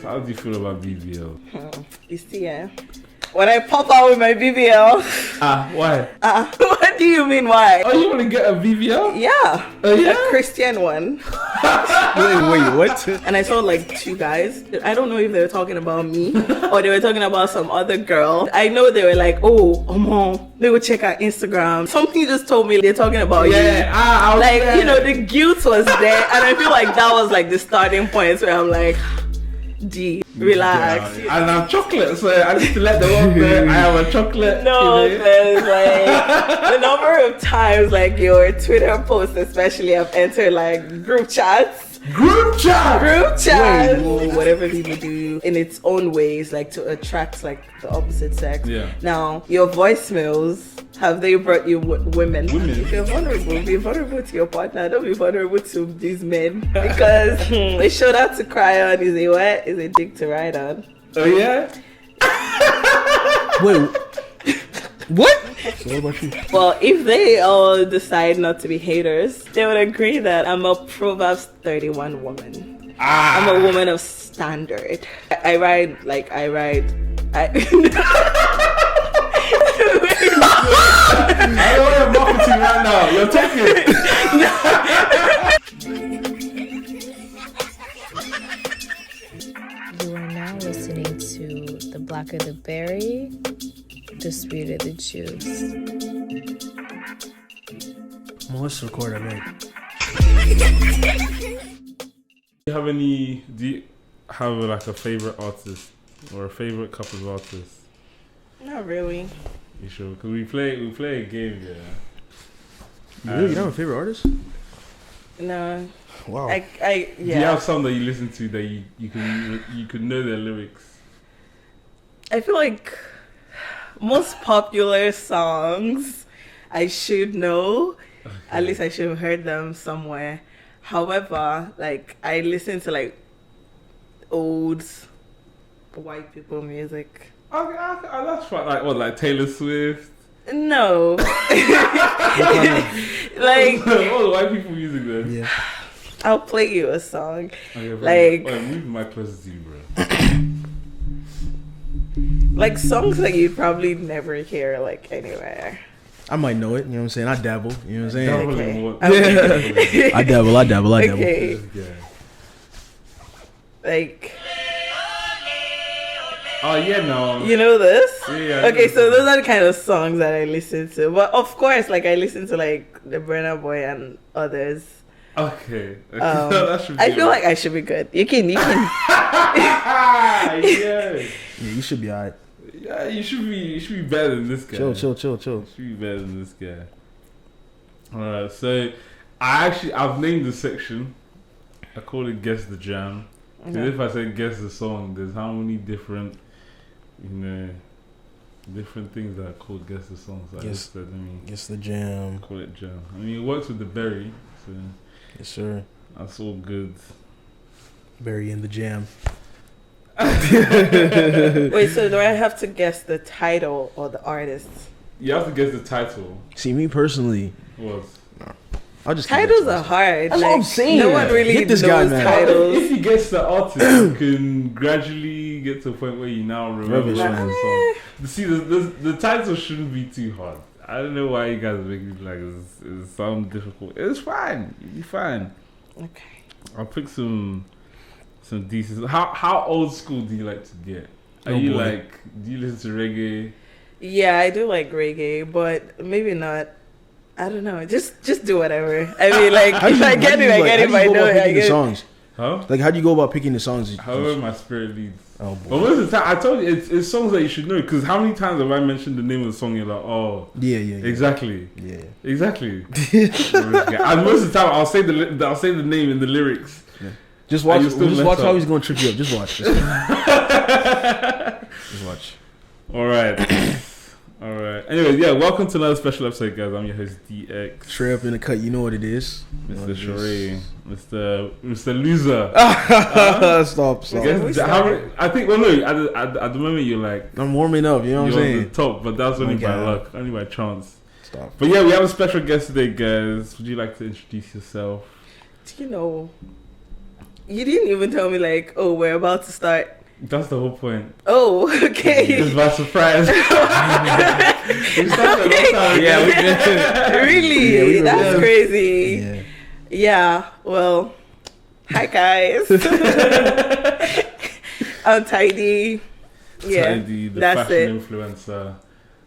How do you feel about BBL? You see, when I pop out with my BBL. Why? What do you mean, why? Oh, you want to get a BBL? Yeah. Yeah? A Christian one. Wait, what? And I saw like two guys. I don't know if they were talking about me or they were talking about some other girl. I know they were like, oh, mom, they will check our Instagram. Something just told me they're talking about you. I was Like, there. you know, the guilt was there. And I feel like that was like the starting point where I'm like, D, relax. Yeah. And I'm chocolate, so I need to let the world know I am a chocolate. No, you know? because like the number of times like your Twitter posts especially I've entered like group chats. Whatever people do in its own ways, like to attract like the opposite sex. Yeah. Now, your voicemails, have they brought you women? If you're vulnerable, be vulnerable to your partner. Don't be vulnerable to these men because a shoulder to cry on is a what? Is a dick to ride on. Oh yeah. Wait. What? So what about you? Well, if they all decide not to be haters, they would agree that I'm a Proverbs 31 woman. I'm a woman of standard. I ride. I don't want to marketing right now. You're talking. You are now listening to the BlackerTheBerry, the sweeter the juice. Well, let's record it, man. Do you have like a favorite artist or a favorite couple of artists? Not really. You sure? Because we play a game, yeah. Really? You don't have a favorite artist? No. Wow. Yeah. Do you have some that you listen to that you can know their lyrics? I feel like most popular songs I should know. Okay. At least I should have heard them somewhere. However, like I listen to like old white people music. Okay, that's fine. Like what? Like Taylor Swift? No. Like all the white people music then. Yeah. I'll play you a song. Okay, like move my closer to you, bro. Like songs that you'd probably never hear like anywhere. I might know it, you know what I'm saying? I dabble, you know what I'm saying? Okay. I dabble. Okay. Yeah. Like oh yeah, no. You know this? Yeah. Okay, so those are the kind of songs that I listen to. But of course, like I listen to like the Burna Boy and others. Okay. That should be I feel like I should be good. You can. Yeah. Yeah, you should be alright. Yeah, you should be better than this guy. Chill. You should be better than this guy. Alright, so I've named the section. I call it Guess the Jam. Because if I say guess the song, there's how many different different things that are called guess the song. So Guess the jam. Call it jam. I mean, it works with the berry, so yes, sir. That's all good. Berry in the jam. Wait, so do I have to guess the title or the artist? You have to guess the title. See, me personally, What? I'll just titles are hard. That's what I'm saying. No one really Get this knows guy, man. titles. If you guess the artist, you can gradually get to a point where you now remember Rubbish, the man. song. See, the title shouldn't be too hard. I don't know why you guys are making it like it sounds difficult. It's fine. You'll be fine. Okay. I'll pick some decent. How old school do you like to get? Do you listen to reggae? Yeah, I do like reggae, but maybe not. I don't know. Just do whatever. I mean, like if I get it, I get it. If I know it, I get it. Songs? Huh? Like, how do you go about picking the songs? However my spirit leads. Oh boy. But most of the time, I told you it's songs that you should know. Because how many times have I mentioned the name of the song? You're like, oh, yeah. Exactly. Yeah. Exactly. And most of the time, I'll say the name in the lyrics. Yeah. Just watch how up. he's gonna trip you up. Just watch. Just watch. All right. Anyway, yeah. Welcome to another special episode, guys. I'm your host DX. Straight up in the cut. You know what it is, Mr. Shorey, Mr. Loser. Stop. I think. Well, no. At the moment, you're like. I'm warming up. You know what I'm you're saying? on the top, but that's only by luck, only by chance. Stop. But yeah, we have a special guest today, guys. Would you like to introduce yourself? Do you know You didn't even tell me like, oh, we're about to start. That's the whole point. Oh, okay. It's by surprise. We started a long time ago. Yeah, we did. Really? Yeah, we were- That's crazy. Yeah. Yeah, well, hi guys. I'm TaiDee. Yeah, TaiDee, the that's fashion it. influencer,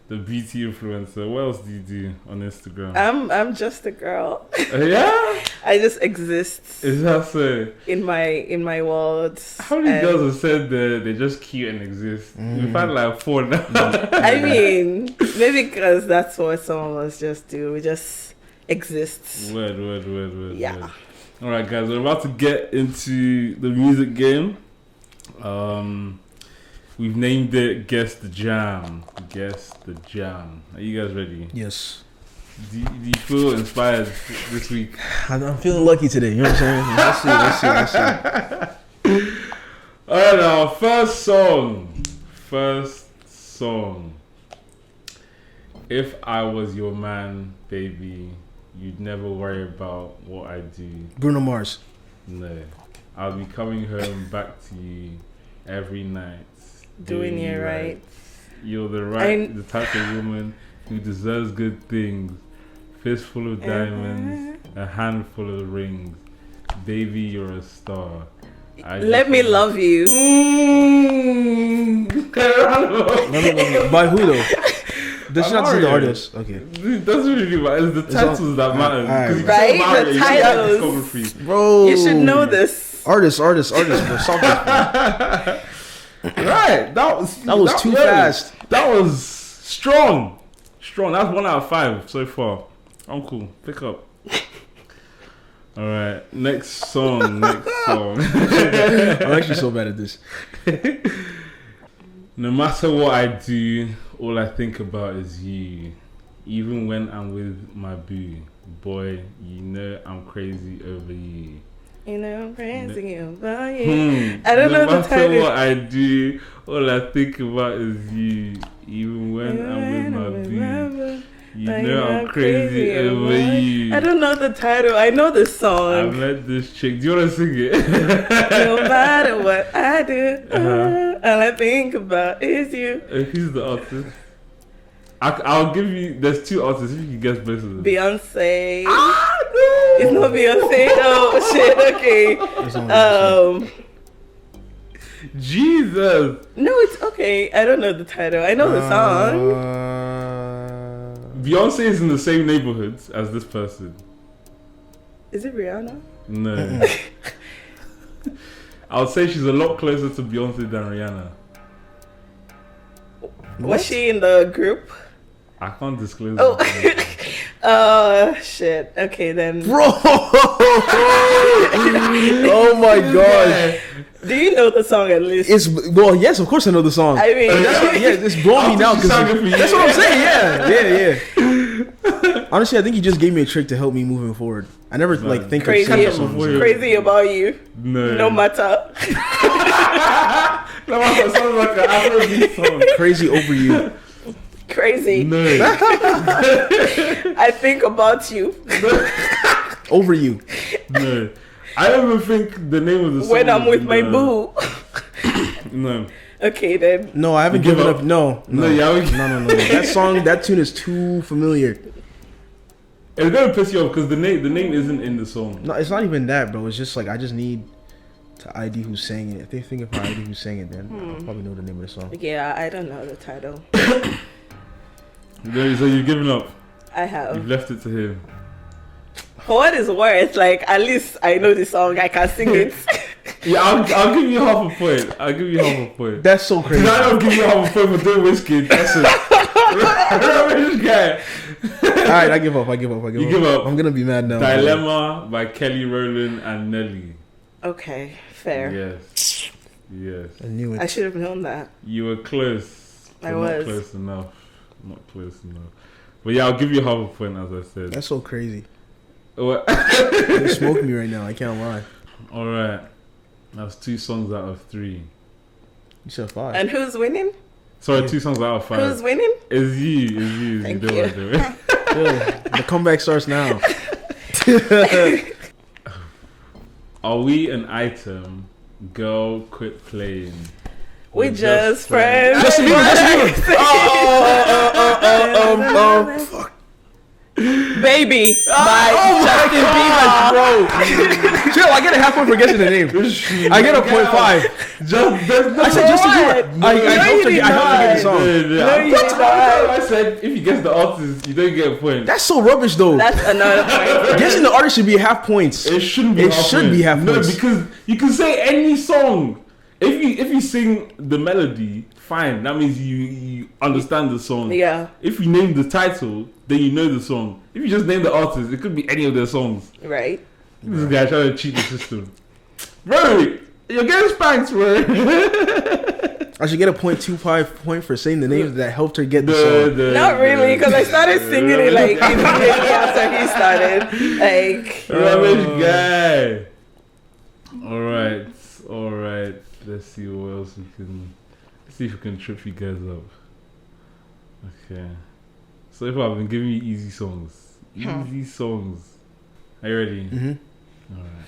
the beauty influencer. What else do you do on Instagram? I'm just a girl. Yeah? I just exist Is that so? in my world. How many and- girls have said they're just cute and exist? We've had like 4 now. I mean, maybe because that's what some of us just do. We just exist. Word. Yeah. Word. Alright guys, we're about to get into the music game. We've named it Guess the Jam. Guess the Jam. Are you guys ready? Yes. Do you feel inspired this week? I'm feeling lucky today. You know what I'm saying? Let's see. Alright, our first song. If I was your man, baby, you'd never worry about what I do. Bruno Mars. No. I'll be coming home back to you every night. Doing it right. You're the the type of woman who deserves good things. Fistful of diamonds, a handful of rings. Baby, you're a star. Let me love you. By who though? Does she not say the Mario. artist? Okay. It doesn't really matter. It's the titles that matter. Alright. 'Cause you Right? say Mario, The you say titles. discography. Bro. You should know this. Artist, bro. Stop this, bro. Right. That was too fast. That was strong. That's 1 out of 5 so far. I'm cool. Pick up. Alright. Next song. I'm actually so bad at this. No matter what I do, all I think about is you. Even when I'm with my boo. Boy, you know I'm crazy over you. You know I'm crazy about you. I don't no know the matter title. what I do, all I think about is you. Even when I'm with my boo. You know I'm crazy over you. I don't know the title. I know the I song. met this chick. Do you want to sing it? No matter what I do, Uh-huh. all I think about is you. Who's the artist? I'll give you. There's 2 artists. If you can guess both of them. Beyonce. Ah, no! It's not Beyonce. Oh shit. Okay. Jesus. No, it's okay. I don't know the title. I know the song. Beyonce is in the same neighborhood as this person. Is it Rihanna? No. I would say she's a lot closer to Beyonce than Rihanna. Was she in the group? I can't disclose. Oh. that. Shit. Okay then. Bro. Oh my god. Do you know the song at least? Yes, of course I know the song. I mean, It's blowing me now because that's what I'm saying. Yeah. Honestly, I think you just gave me a trick to help me moving forward. I never think crazy, of songs. crazy about you. No. No matter. No matter. Sounds like an Afrobeat song. Crazy over you. Crazy. No. I think about you Over you. No. I don't even think the name of the song. when I'm is with in my the- boo. No. Okay then. No, I haven't You give given up? up. No. No, yeah, we- No. That tune is too familiar. It's gonna piss you off because the name isn't in the song. No, it's not even that, bro. It's just like I just need to ID who's saying it. If they think of ID who's saying it, then I'll probably know the name of the song. Yeah, I don't know the title. So you've given up. I have. You've left it to him. For what it's worth, like at least I know the song. I can sing it. Yeah, I'll give you half a point. I'll give you half a point. That's so crazy. I don't give you half a point for doing whiskey. That's it. Rich guy. Alright, I give up. You give up. I'm gonna be mad now. Dilemma by Kelly Rowland and Nelly. Okay, fair. Yes. I knew it. I should have known that. You were close. but I not was. close enough. Not close enough. But yeah, I'll give you half a point as I said. That's so crazy. What? You're smoking me right now. I can't lie. Alright. That's 2 songs out of 3. You said 5. And who's winning? Sorry, 2 songs out of 5. Who's winning? It's you. Thank don't you. want to do it. The comeback starts now. Are we an item? Girl, quit playing. We just friends. Justin Bieber. Fuck. Baby by Justin Bieber, bro. Chill, I get a half point for guessing the name. I get a 0.5. I said Justin Bieber. I hope to get the song. I said if you guess the artist, you don't get a point. That's so rubbish, though. That's another point. Guessing the artist should be half points. It shouldn't be. It should be half points. No, because you can say any song. If you sing the melody, fine. That means you understand the song. Yeah. If you name the title, then you know the song. If you just name the artist, it could be any of their songs. Right. This guy trying to cheat the system. Bro, you're getting spanked, bro. I should get a 0.25 point for saying the names that helped her get the song. Not really, because I started singing it like immediately after he started. Like, rubbish guy. All right. Let's see what else we can. Let's see if we can trip you guys up. Okay. So far, I've been giving you easy songs. Easy songs. Are you ready? Mm-hmm. All right.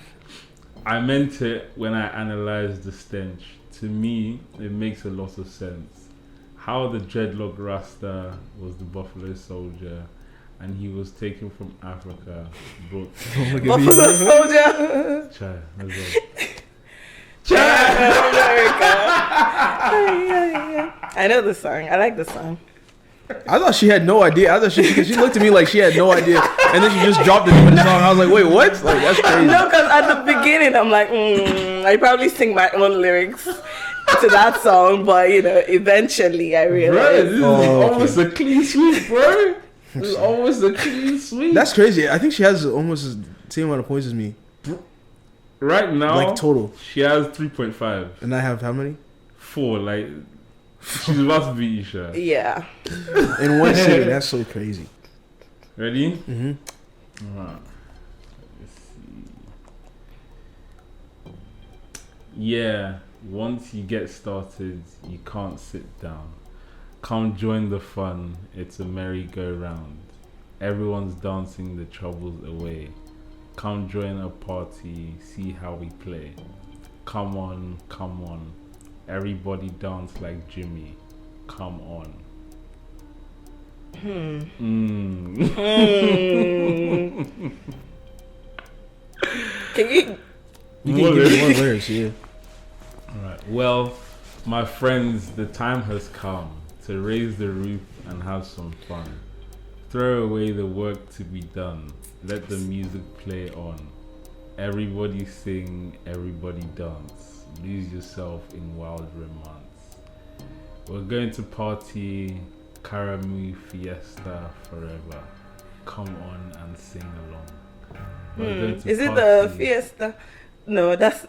I meant it when I analyzed the stench. To me, it makes a lot of sense. How the dreadlock Rasta was the Buffalo Soldier, and he was taken from Africa. But Buffalo Soldier. Chai, let's go. I know the song. I like the song. I thought she had no idea. I thought she looked at me like she had no idea, and then she just dropped the name of the song. I was like, wait, what? Like, that's crazy. No, because at the beginning I'm like, I probably sing my own lyrics to that song, but eventually I realized. Bro, this is almost a clean sweep, bro. This is almost a clean sweep. That's crazy. I think she has almost the same amount of points as me. Right now, like total, she has 3.5. And I have how many? 4. Like, she's about to beat Isha. Yeah. In one sitting, that's so crazy. Ready? Mm-hmm. Alright. Let's see. Yeah, once you get started, you can't sit down. Come join the fun. It's a merry-go-round. Everyone's dancing the troubles away. Come join a party, see how we play. Come on, everybody dance like Jimmy. Come on. Can you can give me one lyrics, yeah. Alright, well, my friends, the time has come to raise the roof and have some fun. Throw away the work to be done. Let the music play on. Everybody sing, everybody dance. Lose yourself in wild romance. We're going to party, Karamu Fiesta forever. Come on and sing along. Is it the Fiesta? No, that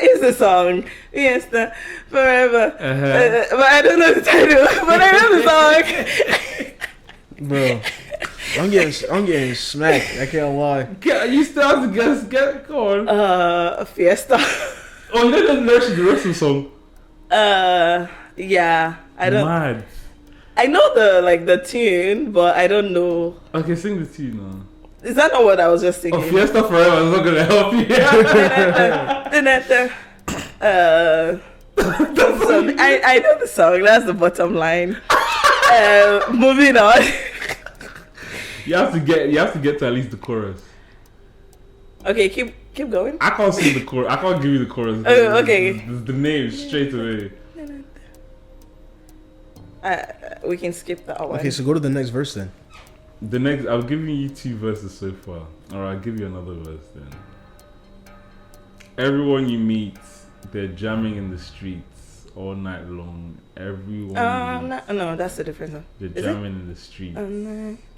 is the song. Fiesta forever. But I don't know the title. But I know the song. Bro, I'm getting smacked. I can't lie. You still have to guess. Go on. Fiesta. Oh, you don't know the rest of the song. Yeah, I don't. Mad. I know the tune, but I don't know. Okay, sing the tune now. Is that not what I was just singing? Oh, Fiesta Forever is not gonna help you. I know the song. That's the bottom line. Moving on. You have to get to at least the chorus. Okay, keep going. I can't sing the chorus. I can't give you the chorus. Oh, okay. The name straight away. We can skip that one. Okay, so go to the next verse then. The next, I've given you 2 verses so far. Alright, I'll give you another verse then. Everyone you meet, they're jamming in the streets all night long. Everyone. No, that's a different one. They're jamming in the streets.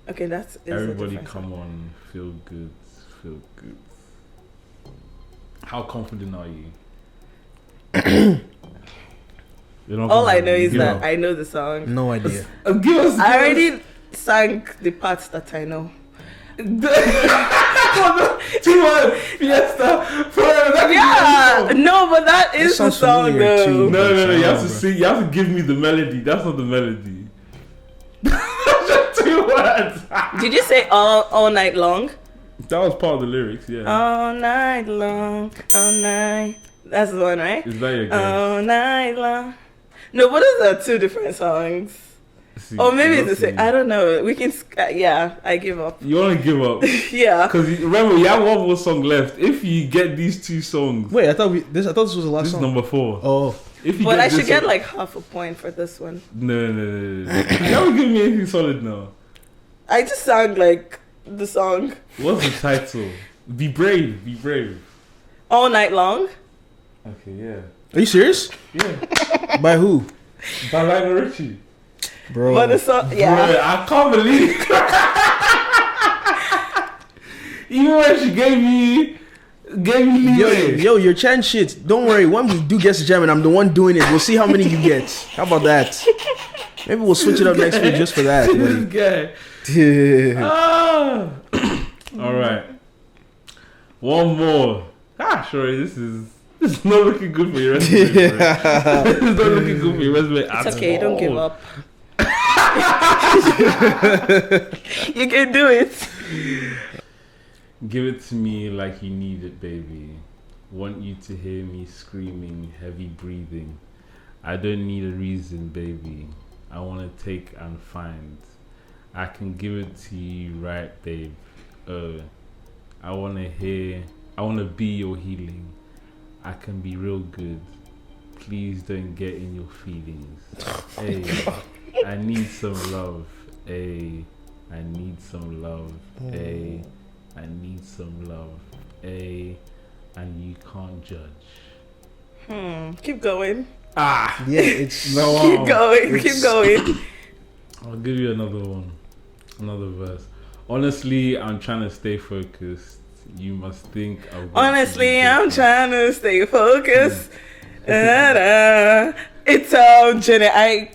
Okay, that's. Everybody, come on, feel good. How confident are you? All I know is that I know the song. No idea. Give us. I already sang the parts that I know. 2 words, Fiesta forever. Yeah, no, but that is the song though. Too, no. You have to sing. You have to give me the melody. That's not the melody. Just 2 words. Did you say all night long? That was part of the lyrics, yeah. All night long, all night. That's the one, right? Is that your guess? All night long. No, but those are two different songs. See, Or maybe it's the see. same. I don't know. We can. Yeah, I give up. You want to give up? Yeah. Because remember, you have one more song left. If you get these two songs, Wait, I thought this was the last this is song. number 4. Oh, If you But I this should get song- like half a point for this one. No. You haven't given me anything solid now. I just sang like the song What's the title? Be brave. Be brave. all night long. Okay, yeah. are you serious? Yeah. By who, By Lionel Richie. bro? But the song, yeah. Bro, I can't believe even when she gave me leeway. Yo, you're chatting shit. Don't worry. When we do Guess the Jam and I'm the one doing it, we'll see how many you get. How about that? Maybe we'll switch it up next week just for that. This guy. buddy. All right. One more. Sure. This is not looking good for your resume. Bro. This is not looking good for your resume at It's okay. Don't give all. up. You can do it. Give it to me like you need it, baby. Want you to hear me screaming, heavy breathing. I don't need a reason, baby. I want to take and find. I can give it to you right, babe. I want to be your healing. I can be real good. Please don't get in your feelings. Hey, I need some love. Hey, I need some love. Hey, I need some love. Hey, and you can't judge. Keep going. Ah, Yeah, it's no. Keep going. Keep going. I'll give you another one, another verse. Honestly, I'm trying to stay focused. You must think. Honestly, I'm trying to stay focused. It's Jenny.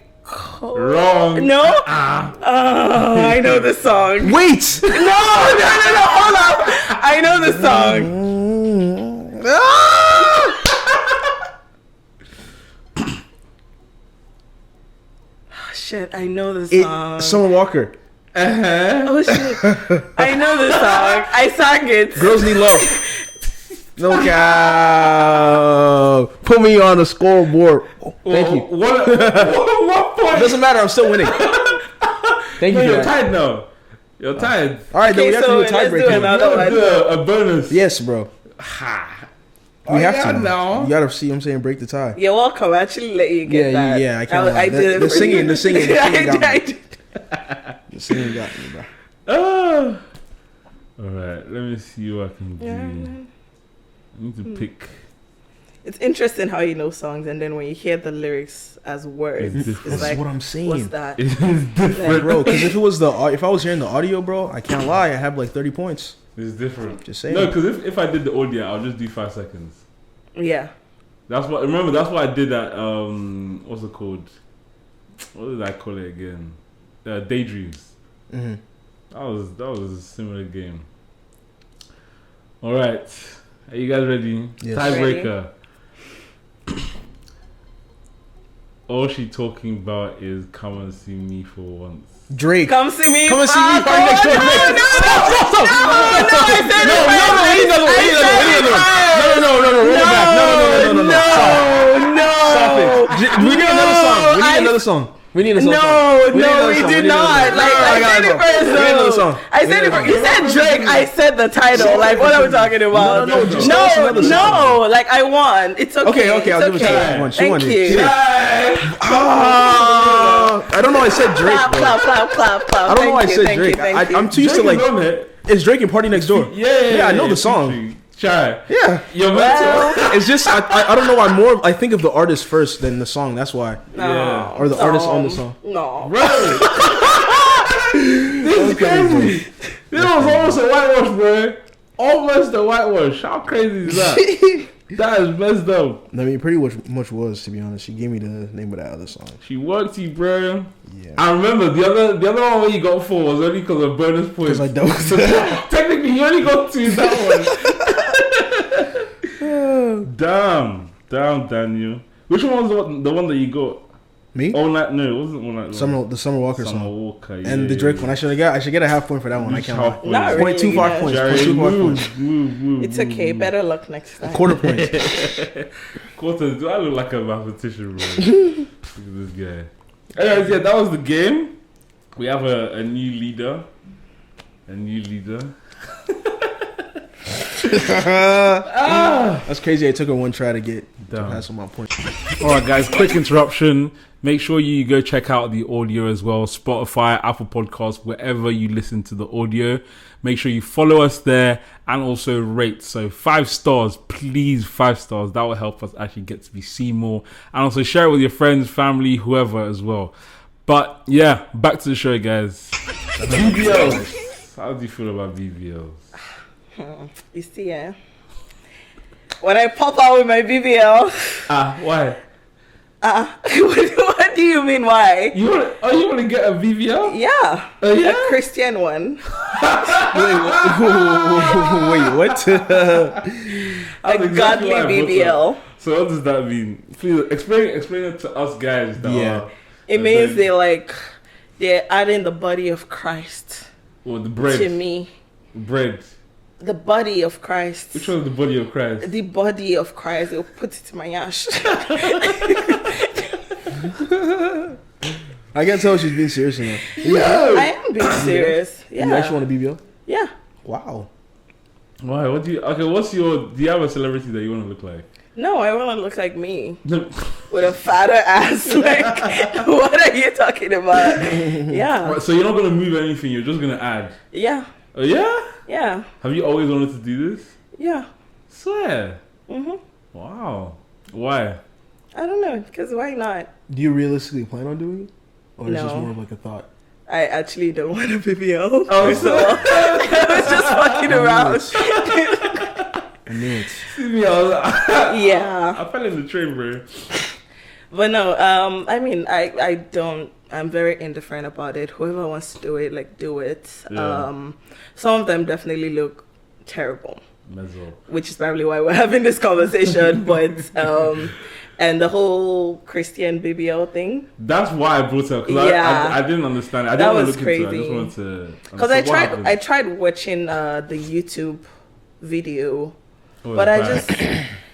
Wrong. No? Oh, I know the song. wait. No, hold up. I know the song. Oh, shit, I know the song. Summer Walker. Oh, shit. I know the song. I sang it. Girls Need Love. No cow. Put me on the scoreboard. Thank you. What point? Doesn't matter. I'm still winning. Thank you. No, for you're that. tied now. You're tied. All right, then we have to do a let's do tiebreaker. another one. A bonus. Yes, bro. Ha. We have yeah, to. no. You gotta see. I'm saying break the tie. You're welcome. I actually let you get that. Yeah. I can't. I did it The for singing. you. The singing got me. I did. The singing got me, bro. All right. Let me see what I can do. I need to pick. It's interesting how you know songs, and then when you hear the lyrics as words, It's it's, different. That's like, what I'm saying. what's that? It's different. Like, bro, because if I was hearing the audio, bro, I can't lie. I have like 30 points. It's different. Just saying. No, because if I did the audio, I'll just do 5 seconds. Yeah. That's what. Remember, that's what I did at what's it called? What did I call it again? Daydreams. Mm-hmm. That was a similar game. All right, are you guys ready? Yes. Tiebreaker. All she talking about is come and see me for once. Drake. Come see me. Come and see me. Party next door. No, We need another song. We need another song. We need another song. No, we do not. Like, I said it first. We need another song. I said it first. You said Drake. I said the title. Like, what are we talking about? No, just tell us another song. No. Like, I won. It's okay. Okay, I'll give it to her. She won. She won. Thank She you. did. I don't know. I said Drake. Clap, bro. clap. I don't know why I said Drake. I'm too used to like. It's Drake and Party Next Door. Yeah, I know the song. Try. Yeah. You're meant to. It's just I don't know. I think of the artist first than the song. That's why. Yeah. Or the artist on the song. No. Bro. This is crazy. This was almost a whitewash, bro. Almost a whitewash. How crazy is that? That is messed up. I mean, pretty much was, to be honest. She gave me the name of that other song. She worked you, bro. Yeah. I remember the other one where you got 4 was only because of bonus points. Because I don't. So technically, you only got 2 that one. Damn, Daniel. Which one was the one that you got? Me? All Night, no, it wasn't All Night Long. The Summer Walker Summer song. Walker, yeah. And the Drake one. I should get a half point for that one. I can't lie. Not really, 0.25 points. Jerry, 0.25 points. move. It's okay. Better luck next time. Quarter point. Quarter, do I look like a mathematician, bro? Look at this guy. Anyways, yeah, that was the game. We have a new leader. That's crazy. I took her one try to get to Damn. pass on my point. Alright guys, quick interruption. Make sure you go check out the audio as well. Spotify, Apple Podcasts, wherever you listen to the audio. Make sure you follow us there and also rate. So 5 stars, please, 5 stars. That will help us actually get to be seen more. And also share it with your friends, family, whoever as well. But yeah, back to the show, guys. BBLs. How do you feel about BBLs? You see, when I pop out with my BBL. Why? What do you mean, why? You want to get a BBL? Yeah. Yeah? A Christian one. Wait, what? A godly BBL. So what does that mean? Please explain it to us guys. It means they're adding the body of Christ Or the bread. to me. Bread. The body of Christ. Which one is the body of Christ? The body of Christ. They'll put it in my ash. I can't tell she's being serious enough. I am being serious. Yeah. You actually want a BBL? Yeah. Wow. Why? Do you have a celebrity that you want to look like? No, I want to look like me. No. With a fatter ass. Like, what are you talking about? Yeah. Right, so you're not going to move anything, you're just going to add? Yeah. Oh, yeah? Yeah. Have you always wanted to do this? Yeah. Swear. Mhm. Wow. Why? I don't know, because why not? Do you realistically plan on doing it? Or is No. this more of like a thought? I actually don't want a BBL. Oh, so I was just fucking around. I knew it. See me, Yeah. I fell in the train, bro. But no, I mean, I don't, I'm very indifferent about it. Whoever wants to do it, like, do it. Yeah. Some of them definitely look terrible. Mezzo. Which is probably why we're having this conversation. But, and the whole Christian BBL thing. That's why I brought it up. Because I didn't understand it. I didn't want to look into it. I just wanted to... Because I tried watching the YouTube video. Oh, but I just,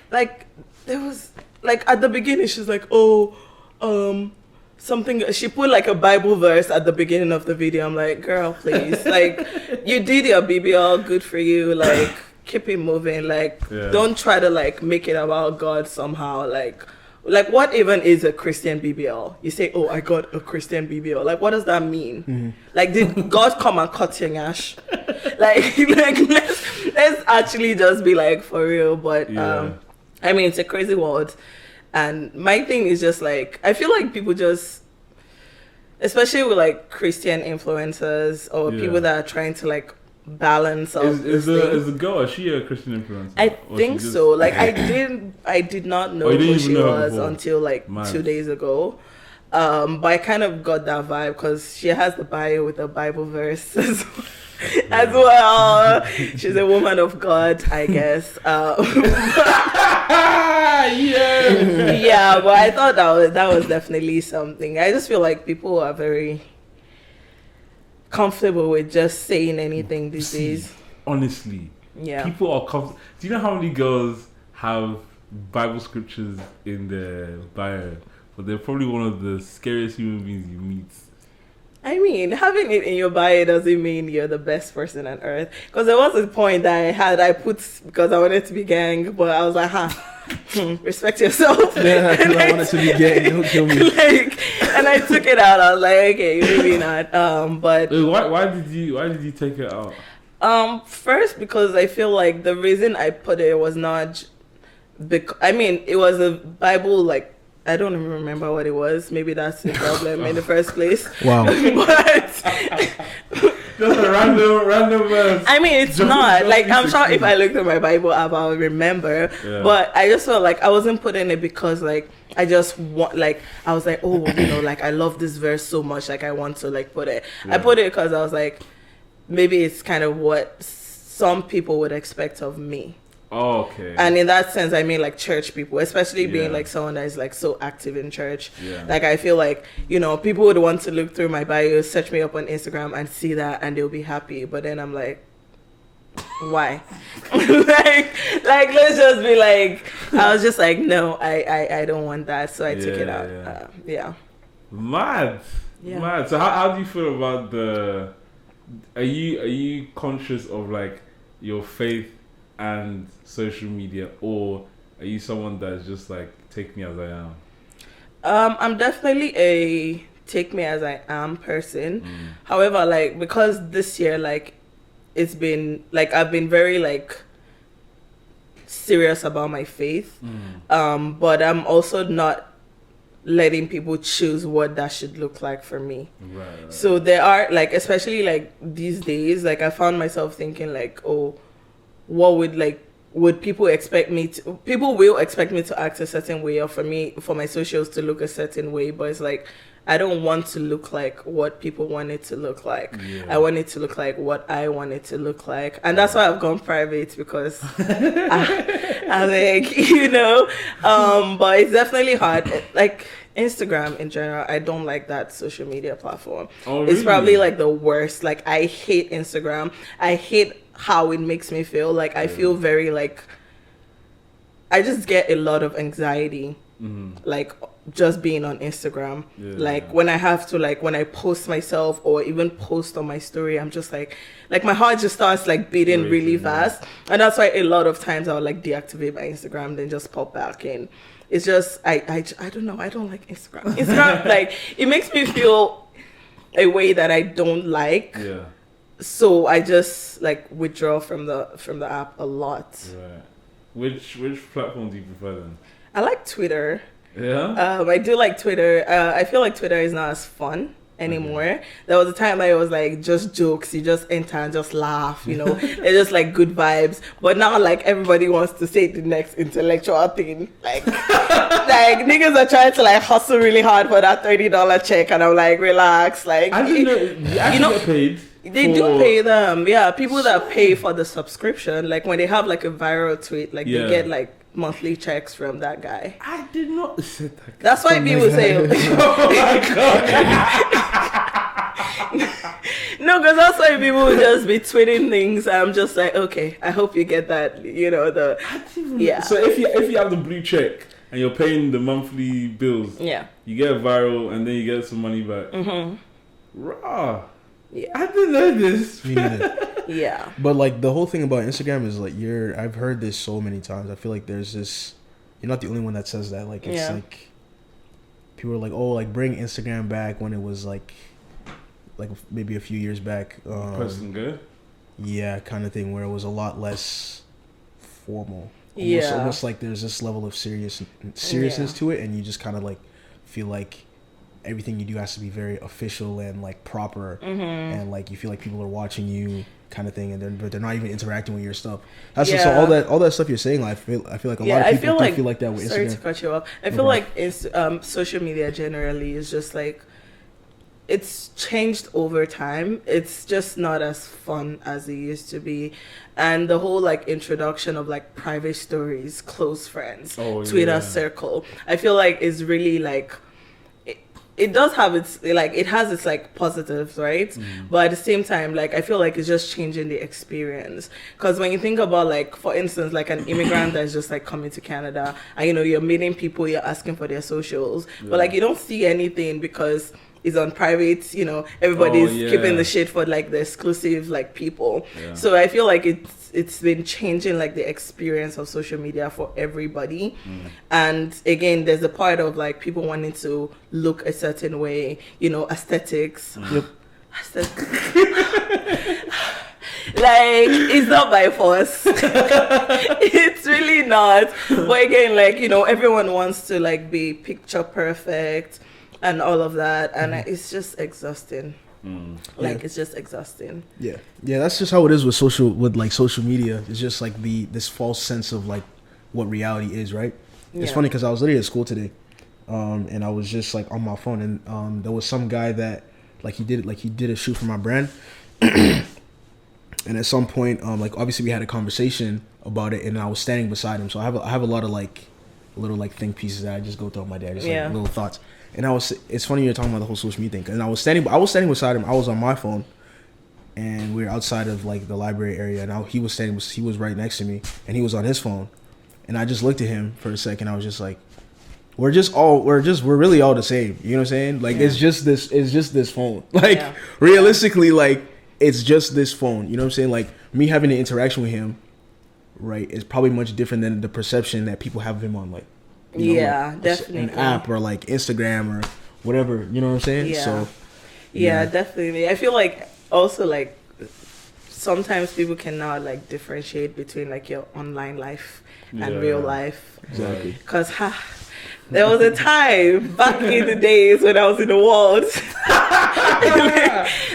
like, there was, like, at the beginning, she's like, something, she put, like, a Bible verse at the beginning of the video. I'm like, girl, please. Like, you did your BBL, good for you. Like, keep it moving. Like, don't try to, like, make it about God somehow. Like, what even is a Christian BBL? You say, I got a Christian BBL. Like, what does that mean? Mm-hmm. Like, did God come and cut your ash? like let's actually just be like, for real. But I mean, it's a crazy world. And my thing is just like, I feel like people just, especially with like Christian influencers or people that are trying to like balance out is the girl, is she a Christian influencer? I think so. Like I did not know who she was until like 2 days ago. But I kind of got that vibe because she has the bio with the Bible verse as well. She's a woman of God, I guess. Yeah, but I thought that was definitely something. I just feel like people are very comfortable with just saying anything these days. Honestly, people are comfortable. Do you know how many girls have Bible scriptures in their bio? But they're probably one of the scariest human beings you meet. I mean, having it in your bio doesn't mean you're the best person on earth. Because there was a point that I put because I wanted to be gang, but I was like, respect yourself. Yeah, I wanted to be gang. Don't kill me. And I took it out. I was like, okay, maybe not. But why did you take it out? First, because I feel like the reason I put it was not it was a Bible, like, I don't even remember what it was. Maybe that's the problem in the first place. Wow. But just a random verse. I mean, it's not. Like, I'm sure if I looked at my Bible app, I would remember. Yeah. But I just felt like I wasn't putting it because, like, I just want, like, I was like, like, I love this verse so much. Like, I want to, like, put it. Yeah. I put it because I was like, maybe it's kind of what some people would expect of me. Oh, okay. And in that sense, I mean like church people, especially being Yeah. like someone that is like so active in church. Yeah. Like I feel like, you know, people would want to look through my bio, search me up on Instagram and see that and they'll be happy. But then I'm like, why? like let's just be like, I was just like, no, I don't want that. So I took it out. Yeah. Mad. Yeah. Mad. So how do you feel about are you conscious of like your faith and social media, or are you someone that's just like take me as I am? I'm definitely a take me as I am person. However, like because this year like it's been like I've been very like serious about my faith. But I'm also not letting people choose what that should look like for me. Right. So there are like, especially like these days, like I found myself thinking like, oh, what would people expect me to, people will expect me to act a certain way, or for me, for my socials to look a certain way, but it's like, I don't want to look like what people want it to look like. Yeah. I want it to look like what I want it to look like. And that's why I've gone private, because I like, you know, but it's definitely hard. Like Instagram in general, I don't like that social media platform. Oh, really? It's probably like the worst. Like I hate Instagram. I hate how it makes me feel. Like I feel very like, I just get a lot of anxiety. Like just being on Instagram. Like when I have to, like when I post myself or even post on my story, I'm just like my heart just starts like beating really fast. And that's why a lot of times I'll like deactivate my Instagram, then just pop back in. It's just I don't know, I don't like Instagram. Instagram like it makes me feel a way that I don't like. Yeah. So I just like withdraw from the app a lot. Right. Which platform do you prefer then? I like Twitter. Yeah. I do like Twitter. I feel like Twitter is not as fun anymore. There was a time that it was like just jokes. You just enter and just laugh, you know. It's just like good vibes. But now like everybody wants to say the next intellectual thing. Like like niggas are trying to like hustle really hard for that $30 check, and I'm like, relax. Like I didn't know you actually get paid. They do pay them. Yeah, people that pay for the subscription, like when they have like a viral tweet, like they get like monthly checks from that guy. I did not say that. That's why people say Oh my god. no, because that's why people would just be tweeting things. I'm just like, okay, I hope you get that, you know, So if you have the blue check and you're paying the monthly bills, you get viral and then you get some money back. Raw. Yeah. I didn't know this. Me neither. Yeah. But like the whole thing about Instagram is like I've heard this so many times. I feel like there's this, you're not the only one that says that. Like it's like people are like, oh, like bring Instagram back when it was like maybe a few years back. Person good. Yeah, kind of thing where it was a lot less formal. Almost like there's this level of seriousness to it, and you just kind of like feel like everything you do has to be very official and like proper, and like you feel like people are watching you, kind of thing, and but they're not even interacting with your stuff. That's so all that stuff you're saying. Like, I feel like a lot of people don't feel like that with Instagram. Sorry to cut you off. I feel like social media generally is just like, it's changed over time. It's just not as fun as it used to be. And the whole like introduction of like private stories, close friends, Twitter circle, I feel like is really like, it does have its like, it has its like positives, right? But at the same time, like I feel like it's just changing the experience. Because when you think about like, for instance, like an immigrant that's just like coming to Canada, and you know, you're meeting people, you're asking for their socials, but like you don't see anything because it's on private, you know, everybody's keeping the shit for like the exclusive like people. So I feel like it's been changing like the experience of social media for everybody. And again, there's a part of like people wanting to look a certain way, you know, aesthetics. Aesthetics. Like, it's not by force. It's really not. But again, like, you know, everyone wants to like be picture perfect and all of that, and it's just exhausting. Like it's just exhausting. Yeah, that's just how it is with social media. It's just like this false sense of like what reality is, right? It's funny because I was literally at school today, and I was just like on my phone, and there was some guy that he did a shoot for my brand, And at some point, like obviously we had a conversation about it, and I was standing beside him. So I have a lot of like little like think pieces that I just go through with my dad, just like little thoughts. And it's funny you're talking about the whole social media thing. And I was standing beside him. I was on my phone, and we were outside of like the library area, and he was right next to me, and he was on his phone. And I just looked at him for a second. I was just like, we're really all the same. You know what I'm saying? Like it's just this phone. Like realistically, like it's just this phone. You know what I'm saying? Like me having an interaction with him, right, is probably much different than the perception that people have of him on like, like definitely an app or like Instagram or whatever. You know what I'm saying? Yeah. So Definitely. I feel like also like sometimes people cannot like differentiate between like your online life and real life. Exactly. Because there was a time back in the days when I was in the world.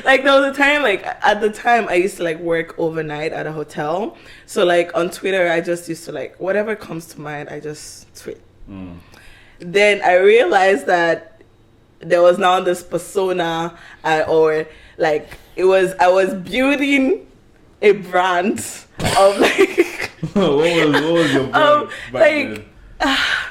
Like there was a time, like at the time I used to like work overnight at a hotel. So like on Twitter, I just used to like whatever comes to mind, I just tweet. Then I realized that there was now this persona, or like I was building a brand of like what was your brand back like then?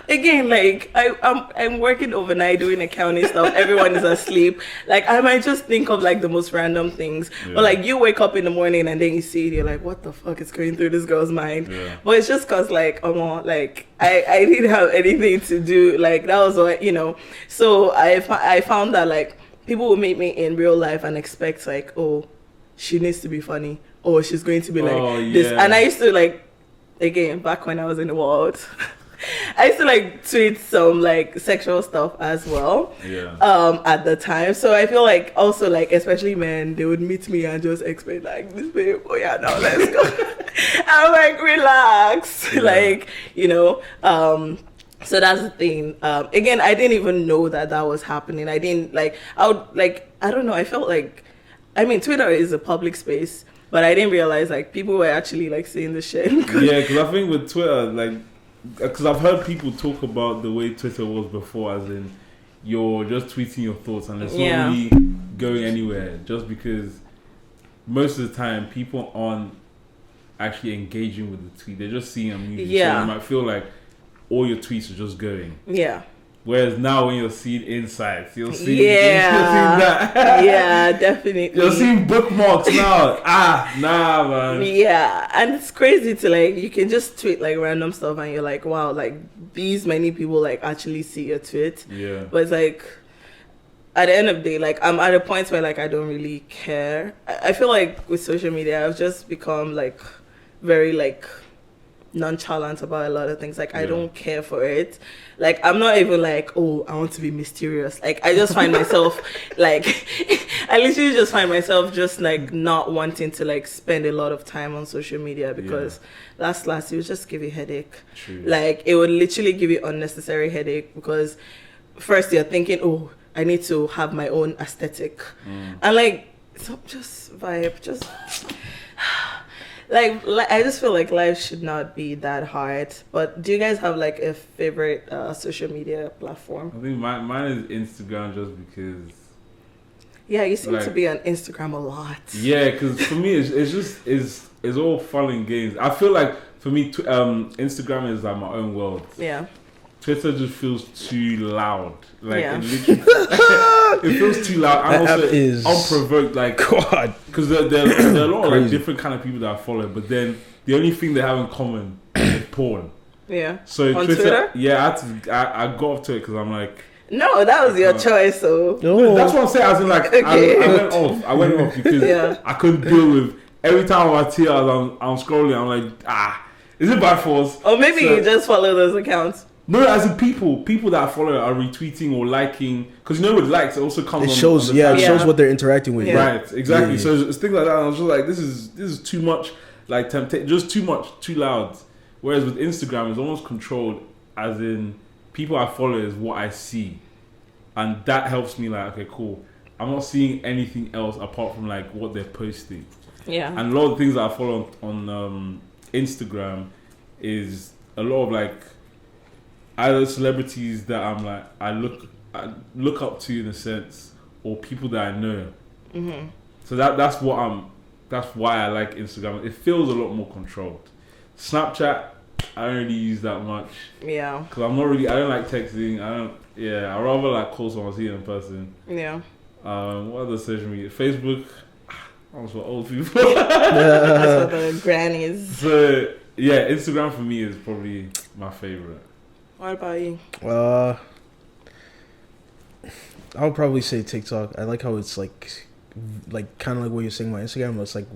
Again, like I'm working overnight doing accounting stuff. Everyone is asleep. Like I might just think of like the most random things, but like you wake up in the morning and then you see it, you're like, what the fuck is going through this girl's mind? But it's just cause like like I didn't have anything to do. Like that was what So I found that like people will meet me in real life and expect like, oh, she needs to be funny, or she's going to be like this. And I used to like, again, back when I was in the world. I used to like tweet some like sexual stuff as well at the time. So I feel like also like especially men, they would meet me and just expect like this babe, oh yeah, now let's go. I'm like, relax. Like, so that's the thing. Again, I didn't even know that was happening. I didn't like, I would like, I don't know, I felt like, I mean, Twitter is a public space, but I didn't realize like people were actually like saying the shit. Yeah, because I think with Twitter, like, because I've heard people talk about the way Twitter was before, as in you're just tweeting your thoughts and it's not really going anywhere, just because most of the time people aren't actually engaging with the tweet. They're just seeing a movie. So you might feel like all your tweets are just going. Yeah. Whereas now when you're seeing insights, you'll see that. Yeah, definitely. You're seeing bookmarks now. Nah, man. Yeah, and it's crazy to like, you can just tweet like random stuff and you're like, wow, like these many people like actually see your tweet. Yeah. But it's like, at the end of the day, like I'm at a point where like I don't really care. I feel like with social media, I've just become like very like nonchalant about a lot of things. Like I don't care for it. Like I'm not even like, oh, I want to be mysterious. Like I just find myself like I literally just find myself just like not wanting to like spend a lot of time on social media because last it would just give you a headache. True. Like it would literally give you unnecessary headache because first you're thinking, oh, I need to have my own aesthetic. And like so just vibe, just Like I just feel like life should not be that hard. But do you guys have like a favorite social media platform? I think mine is Instagram, just because. Yeah, you seem to be on Instagram a lot. Yeah, because for me it's all fun and games. I feel like for me Instagram is like my own world. Yeah. Twitter just feels too loud. Like it literally, it feels too loud. And also is unprovoked. Like God, because there are a lot of like different kind of people that I follow, but then the only thing they have in common is porn. Yeah. So on Twitter? Yeah, I got off to it because I'm like. No, that was your choice. So that's what I'm saying. As in, like, I went off because I couldn't deal with every time I see I'm scrolling. I'm like, is it by force? Or maybe you just follow those accounts. No, as in people that I follow are retweeting or liking, because with likes it also comes. It shows, it shows what they're interacting with. Yeah. Right, exactly. Yeah. So it's things like that. And I was just like, this is too much, like just too much, too loud. Whereas with Instagram, it's almost controlled, as in people I follow is what I see, and that helps me. Like, okay, cool. I'm not seeing anything else apart from like what they're posting. Yeah. And a lot of things that I follow on Instagram is a lot of like. Either celebrities that I'm like I look up to in a sense, or people that I know. Mm-hmm. So that's what I'm that's why I like Instagram. It feels a lot more controlled. Snapchat, I don't really use that much. Yeah. Because I don't like texting. I rather like call someone, see them in person. Yeah. What other social media? Facebook, that's for old people. That's for the grannies. So, yeah, Instagram for me is probably my favorite. What about you? I would probably say TikTok. I like how it's like kind of like what you're saying about Instagram, but it's like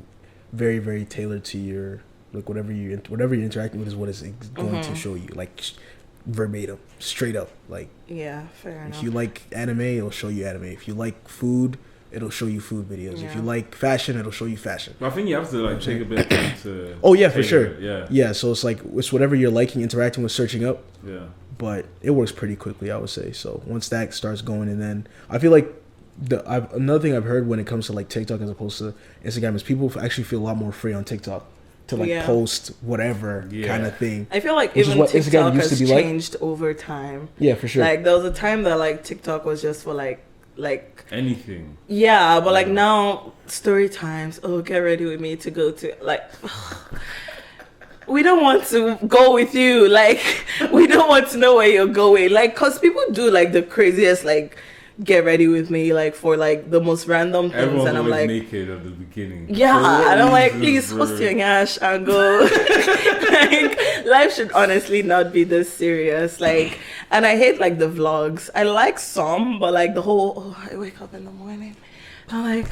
very, very tailored to your, like whatever you're interacting with is what it's going to show you, like verbatim, straight up. Like, yeah, fair enough. If you like anime, it'll show you anime. If you like food, it'll show you food videos. Yeah. If you like fashion, it'll show you fashion. I think you have to like take a bit of time to. Oh yeah, for sure. Yeah. So it's like it's whatever you're liking, interacting with, searching up. Yeah. But it works pretty quickly, I would say. So once that starts going, and then I feel like another thing I've heard when it comes to like TikTok as opposed to Instagram is people actually feel a lot more free on TikTok to like post whatever kind of thing. I feel like even TikTok has changed over time. Yeah, for sure. Like there was a time that like TikTok was just for like anything. Yeah, but like now story times. Oh, get ready with me to go to like. We don't want to go with you. Like, we don't want to know where you're going. Like, cause people do like the craziest, like, get ready with me, like for like the most random things. Everyone's and I'm like, naked at the beginning. Yeah, and I'm like, please post your ash and go. Like, life should honestly not be this serious. Like, and I hate like the vlogs. I like some, but like the whole. I wake up in the morning. I'm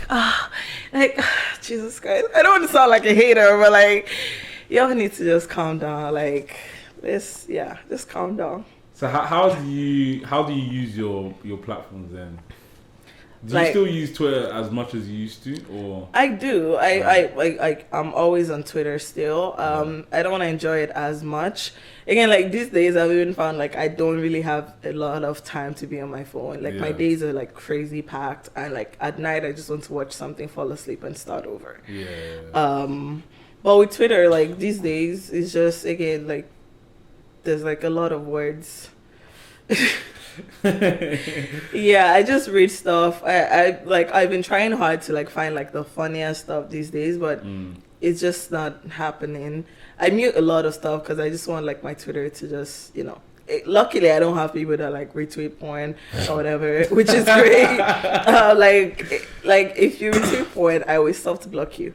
like, Jesus Christ. I don't want to sound like a hater, but like. Y'all need to just calm down. Like, just calm down. So how do you use your platforms then? Do you still use Twitter as much as you used to, or? I do. I'm always on Twitter still. I don't want to enjoy it as much. Again, like these days, I've even found like I don't really have a lot of time to be on my phone. Like my days are like crazy packed, and like at night I just want to watch something, fall asleep, and start over. Yeah. But with Twitter, like these days, it's just again like there's like a lot of words. Yeah, I just read stuff. I've been trying hard to like find like the funniest stuff these days, but it's just not happening. I mute a lot of stuff because I just want like my Twitter to just luckily I don't have people that like retweet porn or whatever, which is great. Like if you retweet porn, I always soft block you.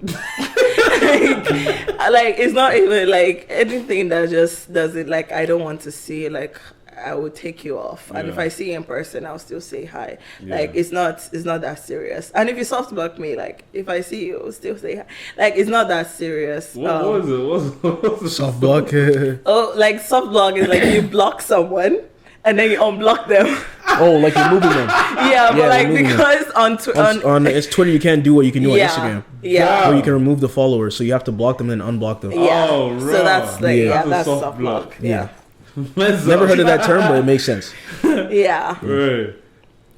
like it's not even like anything that just does it. Like I don't want to see it. Like I would take you off, and if I see you in person, I'll still say hi. Like it's not that serious. And if you soft block me, like if I see you, I'll still say hi. Like it's not that serious. What is it? What's soft block? Like soft block is like you block someone and then you unblock them. Oh, like you're moving them. Yeah, but like because on it's Twitter, you can't do what you can do on Instagram. Yeah. Or you can remove the followers, so you have to block them and unblock them. Yeah. Oh, right. So that's like that's soft block. block. Yeah. Never heard of that term, but it makes sense. Yeah. Right.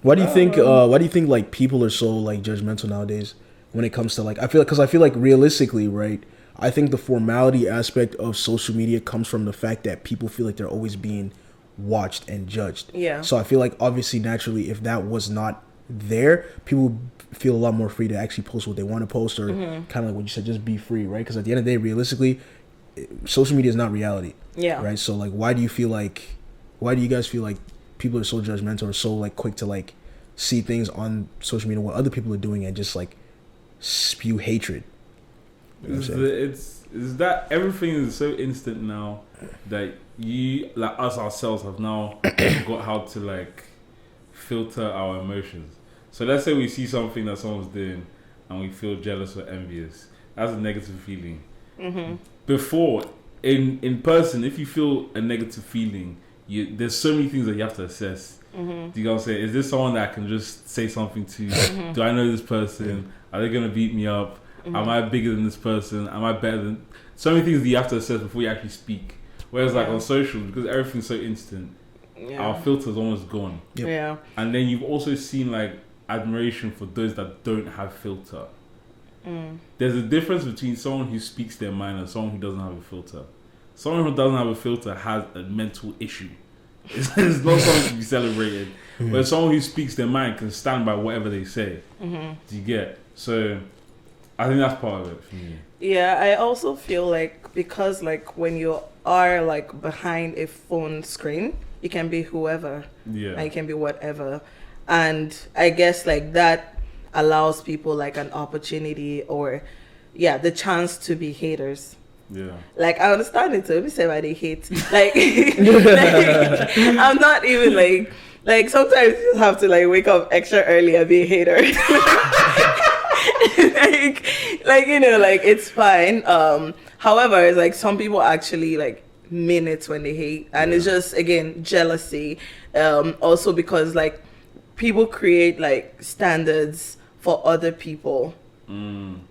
Why do you think like people are so like judgmental nowadays when it comes to like I feel like realistically, right? I think the formality aspect of social media comes from the fact that people feel like they're always being watched and judged. Yeah. So I feel like obviously naturally if that was not there, people would feel a lot more free to actually post what they want to post or kind of like what you said, just be free, right? Because at the end of the day, realistically, social media is not reality. Yeah. Right. So like, why do you guys feel like people are so judgmental or so like quick to like see things on social media what other people are doing and just like spew hatred? You know it's that everything is so instant now that you like us ourselves have now got how to like filter our emotions. So let's say we see something that someone's doing and we feel jealous or envious. That's a negative feeling. Before in person, if you feel a negative feeling, there's so many things that you have to assess. Do you know what I'm saying? Is this someone that I can just say something to? Do I know this person? Are they gonna beat me up? Am I bigger than this person? Am I better than? So many things that you have to assess before you actually speak. Whereas like on social, because everything's so instant, our filter's almost gone. Yep. Yeah. And then you've also seen like admiration for those that don't have filter. There's a difference between someone who speaks their mind and someone who doesn't have a filter. Someone who doesn't have a filter has a mental issue. It's not something to be celebrated. But someone who speaks their mind can stand by whatever they say. Do you get? So I think that's part of it for me. Yeah, I also feel like because like when you are like behind a phone screen, you can be whoever. Yeah. And you can be whatever. And I guess like that allows people like an opportunity or the chance to be haters. Yeah. Like I understand it. So let me say why they hate. Like, I'm not even like sometimes you just have to like wake up extra early and be a hater. like you know, like it's fine. However, it's like some people actually like mean it when they hate, and it's just again jealousy. Also because like people create like standards for other people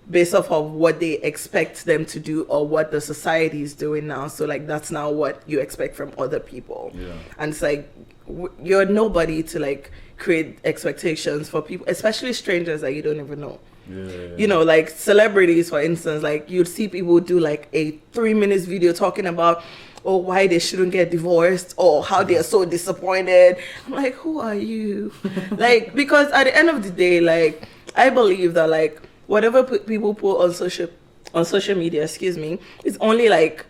based off of what they expect them to do or what the society is doing now. So like that's now what you expect from other people. Yeah. And it's like you're nobody to like create expectations for people, especially strangers that you don't even know. Yeah. You know, like celebrities, for instance, like you'd see people do like a 3 minute video talking about why they shouldn't get divorced or how they are so disappointed. I'm like, who are you? Like, because at the end of the day, like I believe that like whatever people put on social media, is only like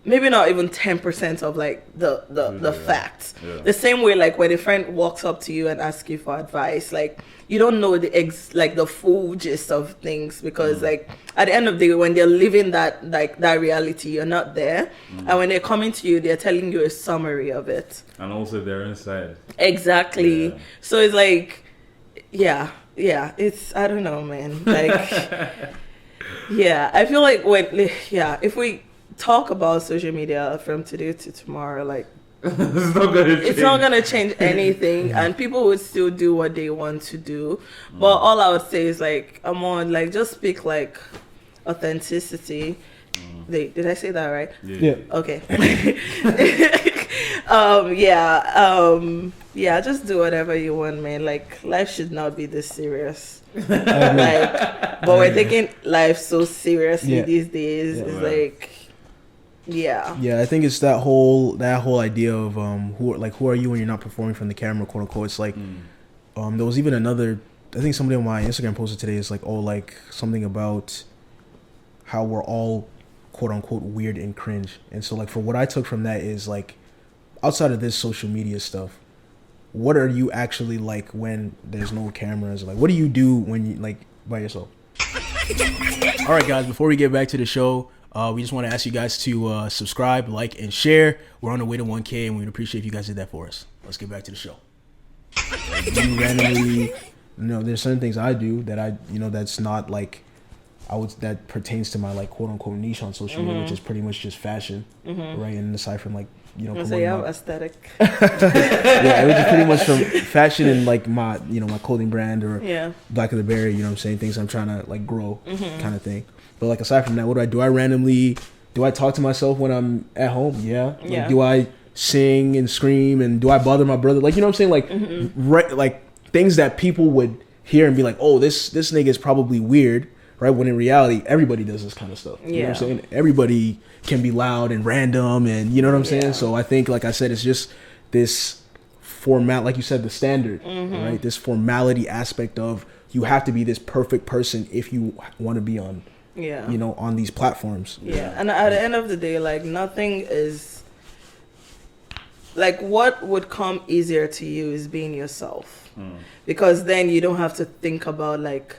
maybe not even 10% of like the facts. Yeah. The same way like when a friend walks up to you and asks you for advice, like you don't know the full gist of things because like at the end of the day when they're living that reality, you're not there. And when they're coming to you, they're telling you a summary of it. And also they're inside. Exactly. Yeah. So it's like it's I don't know, man. Like I feel like if we talk about social media from today to tomorrow, like it's not gonna change anything, and people would still do what they want to do. But all I would say is like, I'm on like just speak like authenticity. Did I say that right? Yeah. Okay. Just do whatever you want, man. Like life should not be this serious. But we're taking life so seriously these days. It's like. Yeah, I think it's that whole idea of who are you when you're not performing from the camera, quote unquote. It's like there was even another, I think somebody on my Instagram posted today, is like something about how we're all quote unquote weird and cringe. And so like for what I took from that is like, outside of this social media stuff, what are you actually like when there's no cameras? Like what do you do when you like by yourself? All right guys, before we get back to the show, we just want to ask you guys to subscribe, like, and share. We're on the way to 1K, and we'd appreciate if you guys did that for us. Let's get back to the show. Do you randomly, there's certain things I do that that's not like, that pertains to my like quote unquote niche on social media, which is pretty much just fashion, right? And aside from like, aesthetic. It was just pretty much from fashion and like my, my clothing brand or BlackerTheBerry, you know what I'm saying? Things I'm trying to like grow kind of thing. But like aside from that, what do? Do I talk to myself when I'm at home? Yeah. Like, do I sing and scream and do I bother my brother? Like, you know what I'm saying? Like, like things that people would hear and be like, oh, this nigga is probably weird, right? When in reality, everybody does this kind of stuff. You know what I'm saying? Everybody can be loud and random and you know what I'm saying? So I think, like I said, it's just this format, like you said, the standard, right? This formality aspect of you have to be this perfect person if you want to be on on these platforms. And at the end of the day, like nothing is like what would come easier to you is being yourself, because then you don't have to think about like,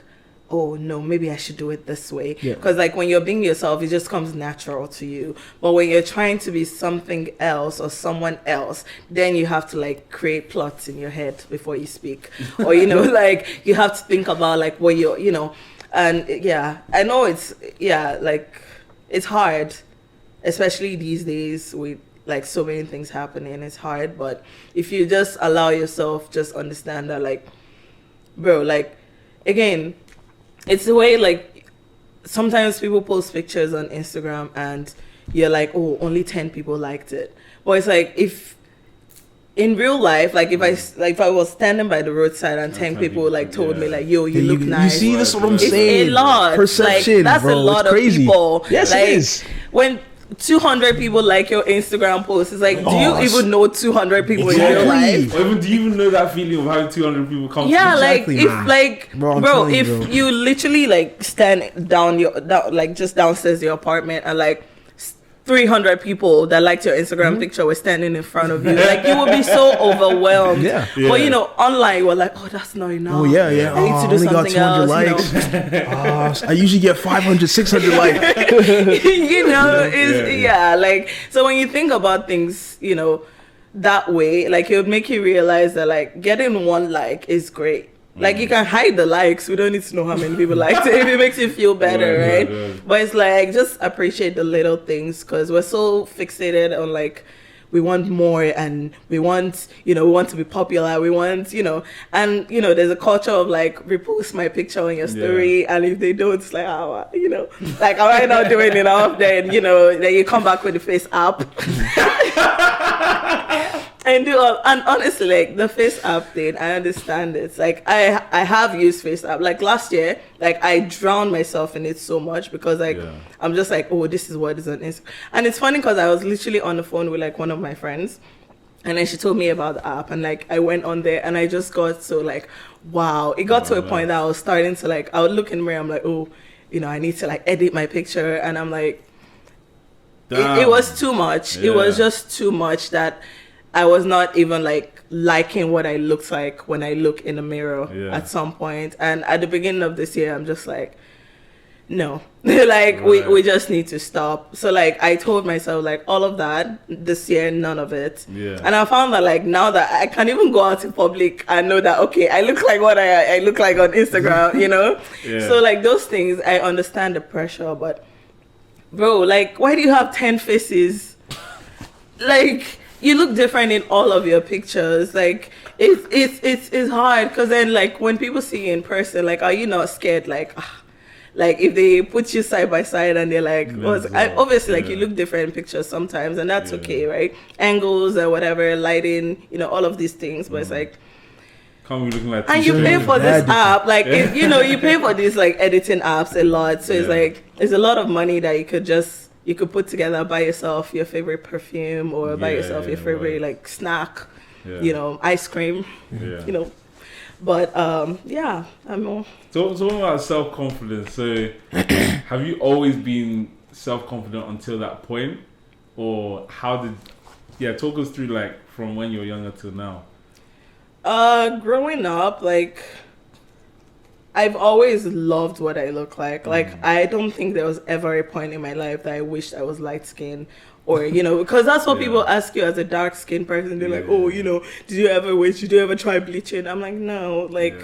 oh no, maybe I should do it this way, because like when you're being yourself, it just comes natural to you. But when you're trying to be something else or someone else, then you have to like create plots in your head before you speak, or like you have to think about like what you're and I know it's like it's hard, especially these days with like so many things happening. It's hard, but if you just allow yourself, just understand that like, bro, like again, it's the way like sometimes people post pictures on Instagram and you're like, oh, only 10 people liked it. But it's like, if in real life, like if I was standing by the roadside and 10 people like told me like, yo, you look nice. You see, that's what I'm saying. It's a lot. Perception, like, that's bro. a lot it's crazy. Of people. Yes, like, it is. When 200 people like your Instagram post. It's like, do you even know 200 people in real life? Or even do you even know that feeling of having 200 people come? Yeah, to like if like bro, if you literally like stand down like just downstairs your apartment and like 300 people that liked your Instagram picture were standing in front of you, like you would be so overwhelmed. Yeah. But you know, online we're like, oh, that's not enough. Oh yeah. I need to do something else. Likes. I usually get 500, 600 likes. You know, like, so when you think about things, you know, that way, like it would make you realize that like getting one like is great. Like you can hide the likes. We don't need to know how many people liked it if it makes you feel better, right? Yeah. But it's like just appreciate the little things, because we're so fixated on like we want more and we want, you know, we want to be popular. We want, you know, and you know, there's a culture of like repost my picture on your story, and if they don't, it's like, oh, you know, like am I not doing enough? Then you know, then you come back with the face app. And honestly, like the face app thing, I understand it. It's like I have used face app. Like last year, like I drowned myself in it so much because like I'm just like, oh, this is what is on Instagram. And it's funny because I was literally on the phone with like one of my friends, and then she told me about the app, and like I went on there and I just got so like, wow. It got to a point that I was starting to like, I would look in the mirror, I'm like, oh, you know, I need to like edit my picture, and I'm like, it was too much. It was just too much that I was not even like liking what I looked like when I look in the mirror at some point. And at the beginning of this year, I'm just like, no, like we just need to stop. So like I told myself like all of that this year, none of it. And I found that like now that I can't even go out in public, I know that okay, I look like what I look like on Instagram, you know. So like those things, I understand the pressure, but bro, like why do you have 10 faces? Like you look different in all of your pictures. Like it's hard, because then like when people see you in person, like are you not scared? Like if they put you side by side and they're like, obviously like you look different in pictures sometimes, and that's okay, right? Angles or whatever, lighting, you know, all of these things. But it's like, can't be looking like, and you pay for this app, like if, you know, you pay for these like editing apps a lot. So it's like it's a lot of money that you could put together, buy yourself your favorite perfume, or buy yourself your favorite like snack, you know, ice cream, you know. But I'm So what about self-confidence? So have you always been self-confident until that point, or how did talk us through like from when you were younger till now? Growing up, like I've always loved what I look like. Like, I don't think there was ever a point in my life that I wished I was light skinned, or, you know, because that's what people ask you as a dark skinned person. They're like, oh, you know, did you ever try bleaching? I'm like, no, like,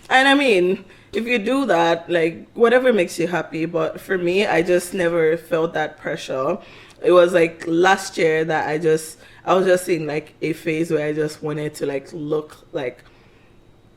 and I mean, if you do that, like, whatever makes you happy. But for me, I just never felt that pressure. It was like last year that I was just in like a phase where I just wanted to like look like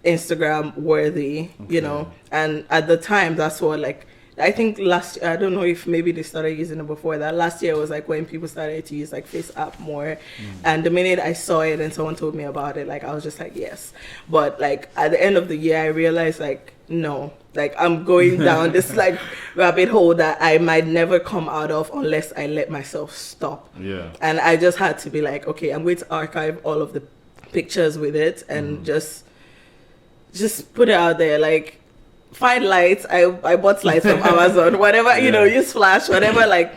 Instagram worthy, you know. And at the time, that's what like I think last, I don't know if maybe they started using it before that. Last year was like when people started to use like Face app more. And the minute I saw it and someone told me about it, like I was just like, yes. But like at the end of the year, I realized like, no, like I'm going down this like rabbit hole that I might never come out of unless I let myself stop. And I just had to be like, okay, I'm going to archive all of the pictures with it and just put it out there. Like, find lights. I bought lights from Amazon, whatever, you know, use flash, whatever like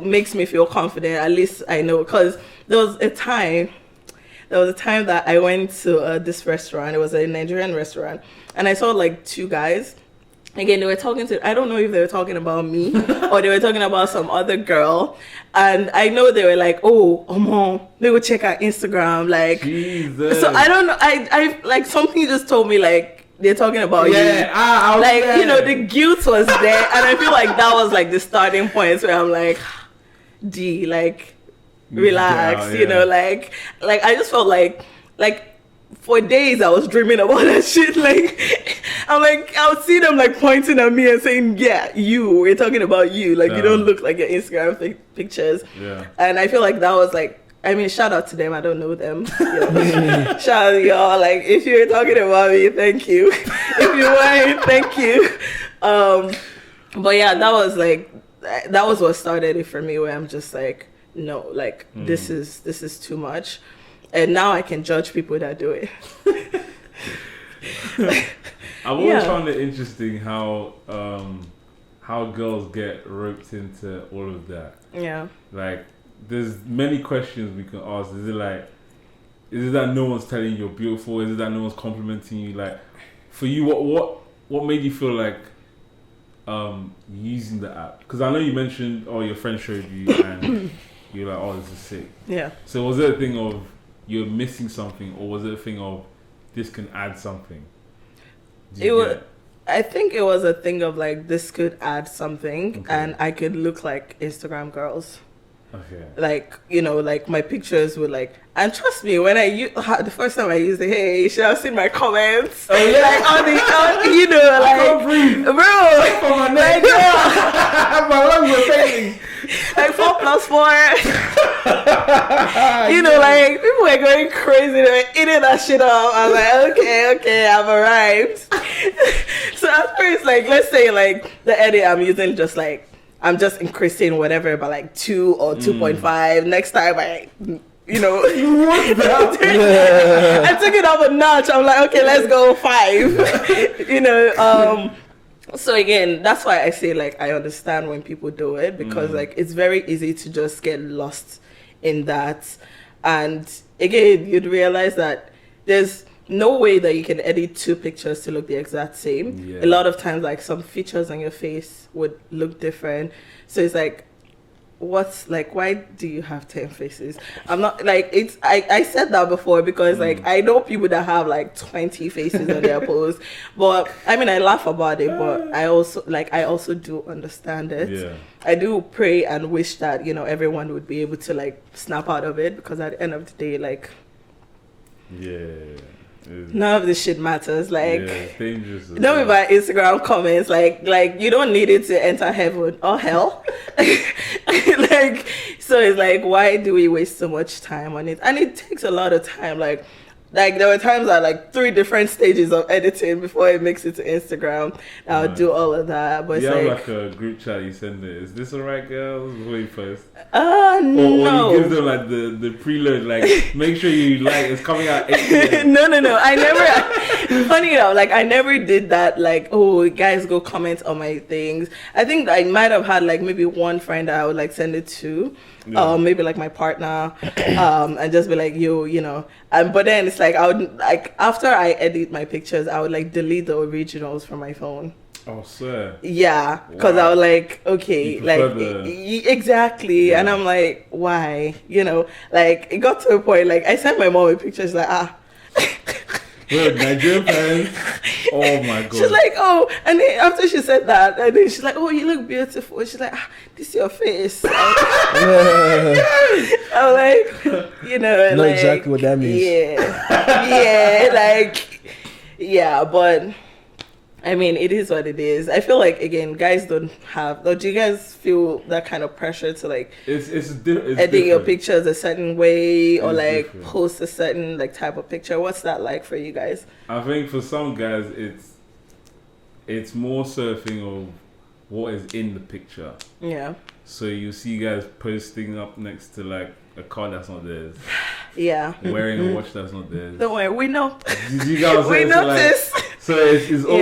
makes me feel confident. At least I know, because there was a time that I went to this restaurant. It was a Nigerian restaurant, and I saw like two guys. Again, they were talking to, I don't know if they were talking about me or they were talking about some other girl. And I know they were like, oh, they would check our Instagram. Like, Jesus. So I don't know. I like something just told me like, they're talking about you. Like, you know, the guilt was there. And I feel like that was like the starting point where I'm like, D, like, relax, you know, like I just felt like for days I was dreaming about that shit. Like, I'm like, I would see them like pointing at me and saying, yeah, we're talking about you. Like, you don't look like your Instagram pictures. And I feel like that was like, I mean, shout out to them. I don't know them. You know? Shout out to y'all. Like, if you're talking about me, thank you. If you weren't, thank you. But yeah, that was like that was what started it for me, where I'm just like, no, like this is too much, and now I can judge people that do it. I've always found it interesting how girls get roped into all of that. Yeah. Like, there's many questions we can ask. Is it that no one's telling you you're beautiful? Is it that no one's complimenting you? Like, for you, what made you feel like using the app? Because I know you mentioned, your friend showed you, and you're like, oh, this is sick. Yeah. So was it a thing of you're missing something, or was it a thing of this can add something? I think it was a thing of like, this could add something, okay, and I could look like Instagram girls. Okay. Like, like my pictures were like, and trust me, when the first time I used it, hey, you should have seen my comments. Oh yeah. Like on the, like, I can't breathe. Bro, my neck. My lungs are failing. Like 4+4. Like people were going crazy. They were eating that shit up. I was like, okay, I've arrived. So at first, like, let's say like the edit I'm using, just like, I'm just increasing whatever by like 2 or 2.5. Next time I I took it up a notch. I'm like, okay, let's go 5. So again, that's why I say like I understand when people do it, because like it's very easy to just get lost in that. And again, you'd realize that there's no way that you can edit 2 pictures to look the exact same. Yeah. A lot of times, like, some features on your face would look different. So it's like, why do you have 10 faces? I'm not like, I said that before because like I know people that have like 20 faces on their post, but I mean, I laugh about it, but I also do understand it. Yeah. I do pray and wish that everyone would be able to like snap out of it, because at the end of the day, like, none of this shit matters. Like, it's dangerous. Don't be about Instagram comments. Like you don't need it to enter heaven or hell. Like, so it's like, why do we waste so much time on it? And it takes a lot of time. Like there were times at like 3 different stages of editing before it makes it to Instagram. I'll do all of that. But you it's have like a group chat, you send it. Is this alright, girls? Before you post. No. Or you give them like the preload, like, make sure you like it's coming out 8 p.m. No. I never. Funny enough, like I never did that. Like, oh, guys, go comment on my things. I think I might have had like maybe one friend that I would like send it to. Maybe like my partner, and just be like, yo, but then it's like I would, like, after I edit my pictures, I would like delete the originals from my phone. Oh, sir. Yeah, because I was like, okay, like exactly, yeah. And I'm like, why? Like it got to a point, like I sent my mom a picture. She's like, Well, Nigerian parents. Oh my god. She's like, oh, and then after she said that, and then she's like, oh, you look beautiful. She's like, this is your face. I'm like, know like, exactly what that means. Yeah, but I mean, it is what it is. I feel like, again, guys don't have. Or do you guys feel that kind of pressure to like it's edit your pictures a certain way, or like different. post a certain like type of picture? What's that like for you guys? I think for some guys, it's more so a thing of what is in the picture. Yeah. So you see guys posting up next to like a car that's not theirs. Yeah. Wearing a watch that's not theirs. Don't worry, we know. Did you guys we notice. So it's all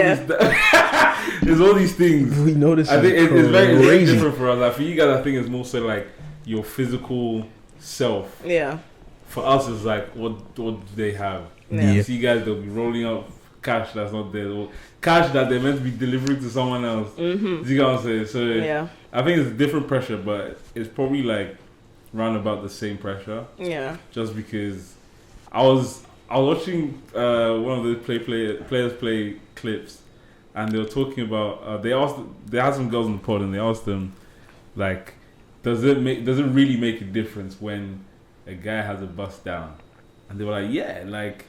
there's all these things. We notice. I think it's very different for us. Like for you guys, I think it's more so like your physical self. Yeah. For us, it's like what do they have? Yeah. You see guys, they'll be rolling up cash that's not theirs, or cash that they're meant to be delivering to someone else. Mm-hmm. Do you guys say? So yeah. I think it's different pressure, but it's probably like round about the same pressure. Yeah. Just because I was watching one of the players play clips, and they were talking about they had some girls in the pod, and they asked them like, does it really make a difference when a guy has a bust down? And they were like, yeah, like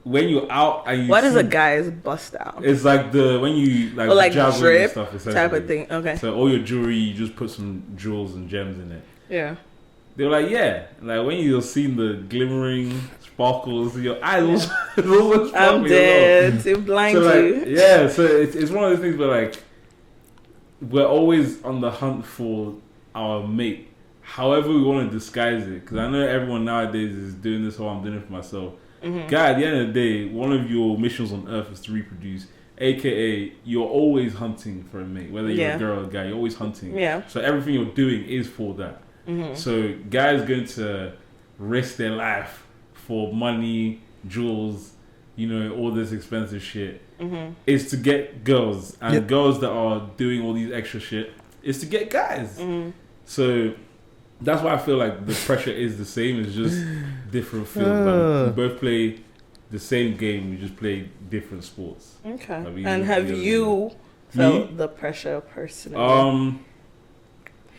when you're out and you what is a guy's bust down? It's like when you like drip and stuff, type of thing. Okay. So all your jewelry, you just put some jewels and gems in it. Yeah. They were like, yeah, like when you're seeing the glimmering sparkles in your eyes, I'm dead. It blinds so, like, you. Yeah, so it's one of the things where like we're always on the hunt for our mate. However we want to disguise it, because I know everyone nowadays is doing this whole I'm doing it for myself. Guy, at the end of the day, one of your missions on Earth is to reproduce. AKA, you're always hunting for a mate, whether you're a girl or a guy. You're always hunting. Yeah. So everything you're doing is for that. So guys going to risk their life for money, jewels, all this expensive shit, is to get girls, and girls that are doing all these extra shit is to get guys. So that's why I feel like the pressure is the same. It's just different fields. Like, we both play the same game. We just play different sports. Okay. Like and have you felt the pressure personally?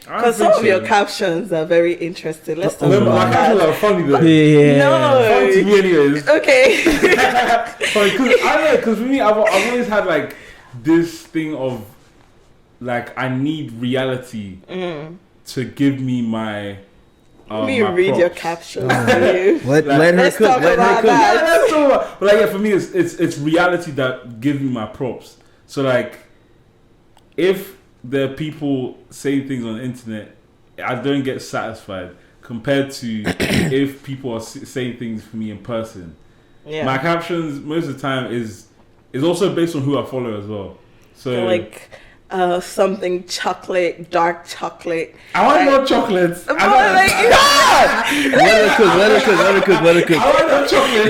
Because some of your captions are very interesting. Let's talk about my captions are funny though. No. Funny to me anyways. Okay. Because for me, I've always had like this thing of like I need reality to give me my. Let me read your captions. Let her cook. Let her cook. But like, for me, it's reality that gives me my props. So like, if there are people saying things on the internet, I don't get satisfied compared to if people are saying things for me in person. Yeah. My captions most of the time is also based on who I follow as well. So like. Something chocolate, dark chocolate. I want more chocolates. Let her cook. I want more chocolate.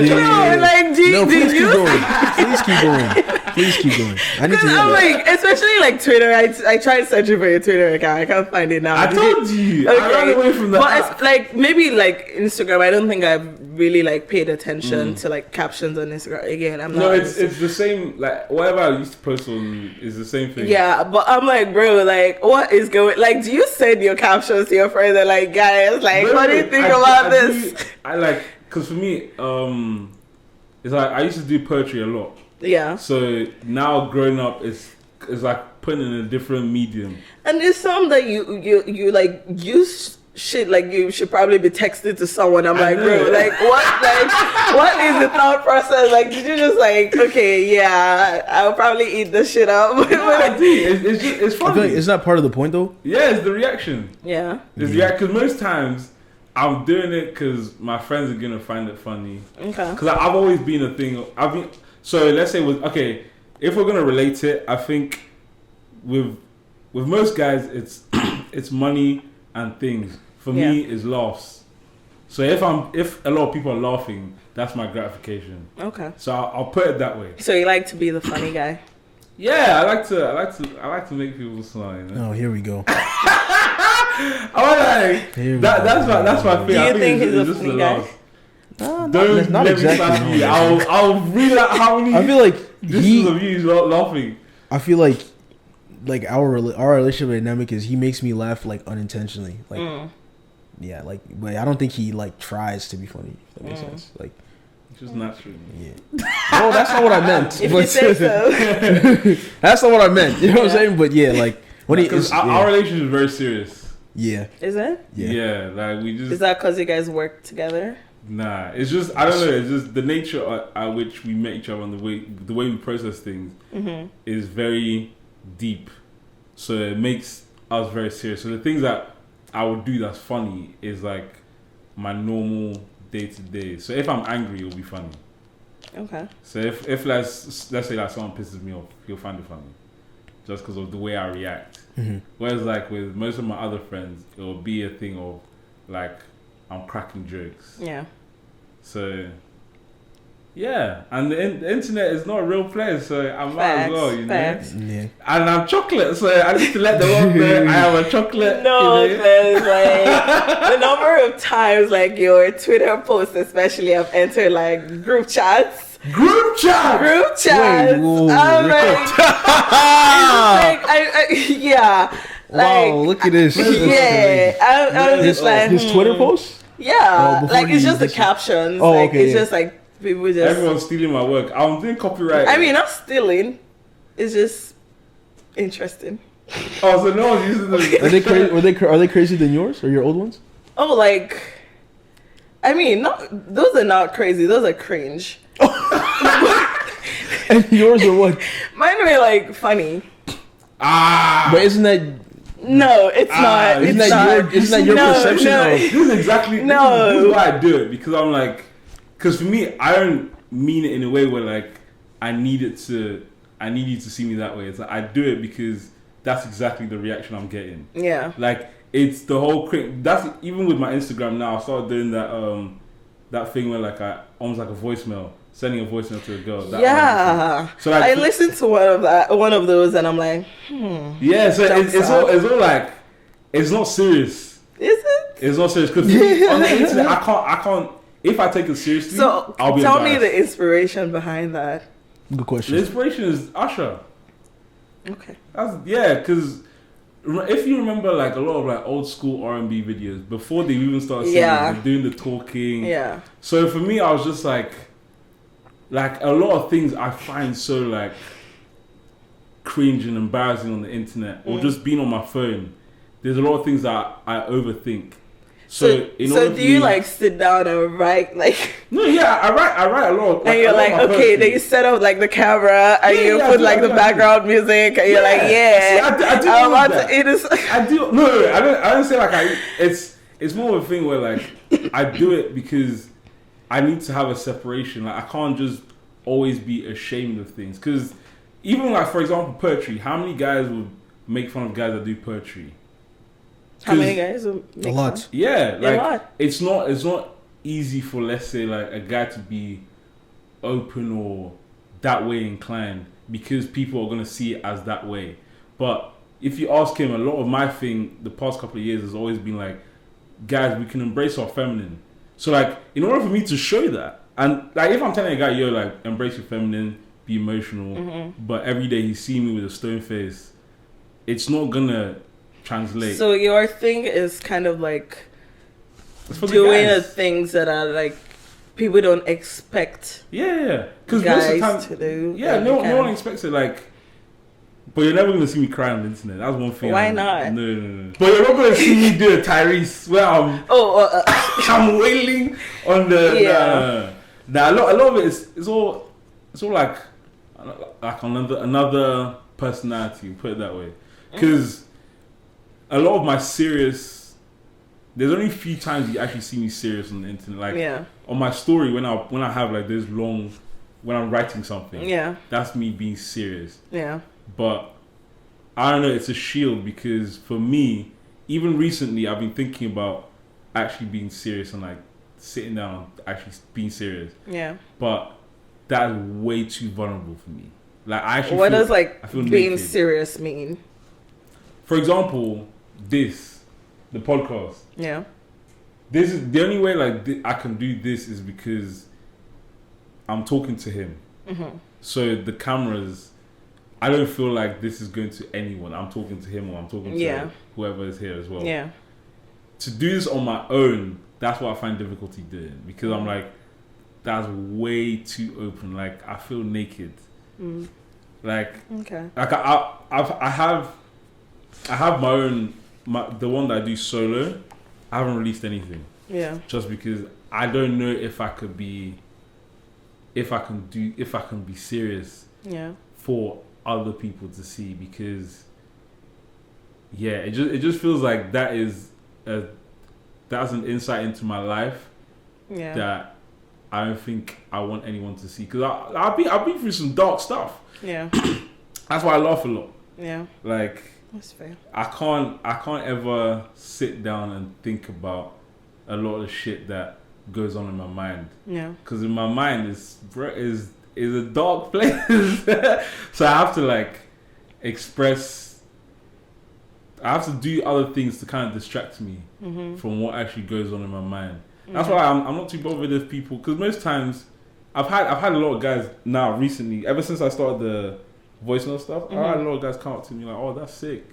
Please keep going. I need to hear I'm that. like, especially like Twitter. I tried searching for your Twitter account. I can't find it now. I told you. Okay. I ran away from that. But it's like maybe like Instagram. I don't think I've really like paid attention to like captions on Instagram. Again, I'm not. No, it's the same. Like whatever I used to post on is the same thing. Yeah, but I'm like, bro, like, what is going? Like, do you send your captions to your friends and like, guys, like, what do you think about this? I like, cause for me, it's like I used to do poetry a lot. Yeah. So now growing up, it's like putting in a different medium. And there's some that you like use shit like you should probably be texting to someone. I'm like, bro, like what is the thought process? Like, did you just like, okay, yeah, I'll probably eat this shit up. It's funny. I feel like it's not part of the point though. Yeah, it's the reaction. Yeah. It's because most times I'm doing it because my friends are gonna find it funny. Okay. Because I've always been a thing. So let's say if we're gonna relate it, I think with most guys it's money and things. For me, it's laughs. So if a lot of people are laughing, that's my gratification. Okay. So I'll put it that way. So you like to be the funny guy? Yeah, I like to make people smile. You know? Oh, here we go. That's my thing. Do you think he's a funny guy? Don't not let exactly. Me you. I'll read out how many. I feel like distance of you is laughing. I feel like our relationship dynamic is he makes me laugh like unintentionally. Like yeah, like but I don't think he like tries to be funny. If that makes sense. Like just natural. Yeah. No, that's not what I meant. If you say so. That's not what I meant. You know what I'm saying? But yeah, like our relationship is very serious. Yeah. Is it? Yeah. Like we just. Is that because you guys work together? Nah, it's just I don't know. It's just the nature at which we met each other and the way we process things is very deep. So it makes us very serious. So the things that I would do that's funny is like my normal day to day. So if I'm angry, it'll be funny. Okay. So if let's say like someone pisses me off, he'll find it funny, just because of the way I react. Whereas like with most of my other friends, it'll be a thing of like I'm cracking jokes. Yeah. So yeah, and the internet is not a real place, so I might as well, you know. Yeah. And I'm chocolate, so I need to let the world know I am a chocolate. No, because like the number of times like your Twitter posts, especially, I've entered like group chats. Group chats. Wait, whoa, I'm yeah. Wow, look at this. Yeah, I'm just like his Twitter posts. Yeah, like it's just the captions. Oh, like, okay. It's just like people just. Everyone's stealing my work. I'm doing copyright. I mean, not stealing. It's just interesting. Oh, so no one's using them. Are they crazier than yours or your old ones? Oh, like, I mean, those are not crazy. Those are cringe. And yours are what? Mine were like funny. But isn't that... No, it's not. Isn't It's not. isn't that your perception no. of... This is exactly No. this is why I do it, because I'm like, because for me, I don't mean it in a way where like I need you to see me that way. It's like I do it because that's exactly the reaction I'm getting. Yeah. Like it's the whole that's even with my Instagram now. I started doing that thing where like I almost like a voicemail, sending a voicemail to a girl. So like, I listened to one of those, and I'm like, yeah. So it's all like, it's not serious. Is it? It's not serious because on the internet, I can't. If I take it seriously, So I'll be tell me embarrassed. the inspiration behind that. Good question. The inspiration is Usher. Okay. Because if you remember, like a lot of like old school R&B videos before they even started singing, they're doing the talking. Yeah. So for me, I was just like a lot of things I find so like cringe and embarrassing on the internet, or just being on my phone. There's a lot of things that I overthink. So do you like sit down and write like? No, yeah, I write a lot. And you're like, okay, then you set up like the camera and you put like the background music, and you're like, yeah. See, I do I'm about that. to eat this. I do. No, I don't say like it's more of a thing where like I do it because I need to have a separation. Like I can't just always be ashamed of things. Because even like, for example, poetry. How many guys would make fun of guys that do poetry? How many guys? A lot. Yeah, like a lot. It's not easy for, let's say, like a guy to be open or that way inclined because people are gonna see it as that way. But if you ask him, a lot of my thing the past couple of years has always been like, guys, we can embrace our feminine. So like, in order for me to show that, and like if I'm telling a guy, yo, like embrace your feminine, be emotional, but every day he see me with a stone face, it's not gonna translate. So your thing is kind of like doing the things that are like people don't expect. Yeah, because guys most of the time, to do. Yeah, no one expects it. Like, but you're never gonna see me cry on the internet. That's one thing. Why not? No. But you're not gonna see me do a Tyrese where I'm I'm wailing on the. Nah, a lot of it is all like another personality. Put it that way, because a lot of my serious. There's only a few times you actually see me serious on the internet. Like on my story when I have like those long, when I'm writing something. Yeah, that's me being serious. Yeah. But I don't know, it's a shield because for me, even recently, I've been thinking about actually being serious and like sitting down, actually being serious. Yeah. But that's way too vulnerable for me. Like I actually. What does like being naked. Serious mean? For example, the podcast. Yeah. This is the only way like I can do this is because I'm talking to him. Mm-hmm. So the cameras. I don't feel like this is going to anyone. I'm talking to him or I'm talking to whoever is here as well. Yeah. To do this on my own, that's what I find difficulty doing because I'm like, that's way too open. Like I feel naked. Mm. Like I have my own the one that I do solo. I haven't released anything. Yeah. Just because I don't know if I can be serious. Yeah. For other people to see because it just feels like that's an insight into my life that I don't think I want anyone to see because I've been through some dark stuff. Yeah. That's why I laugh a lot. Yeah. Like that's fair. I can't ever sit down and think about a lot of the shit that goes on in my mind. Yeah. Because in my mind is a dark place. So I have to like express. I have to do other things to kind of distract me from what actually goes on in my mind. That's why I'm not too bothered if people, because most times I've had a lot of guys now recently, ever since I started the voicemail stuff, I had a lot of guys come up to me like, oh, that's sick.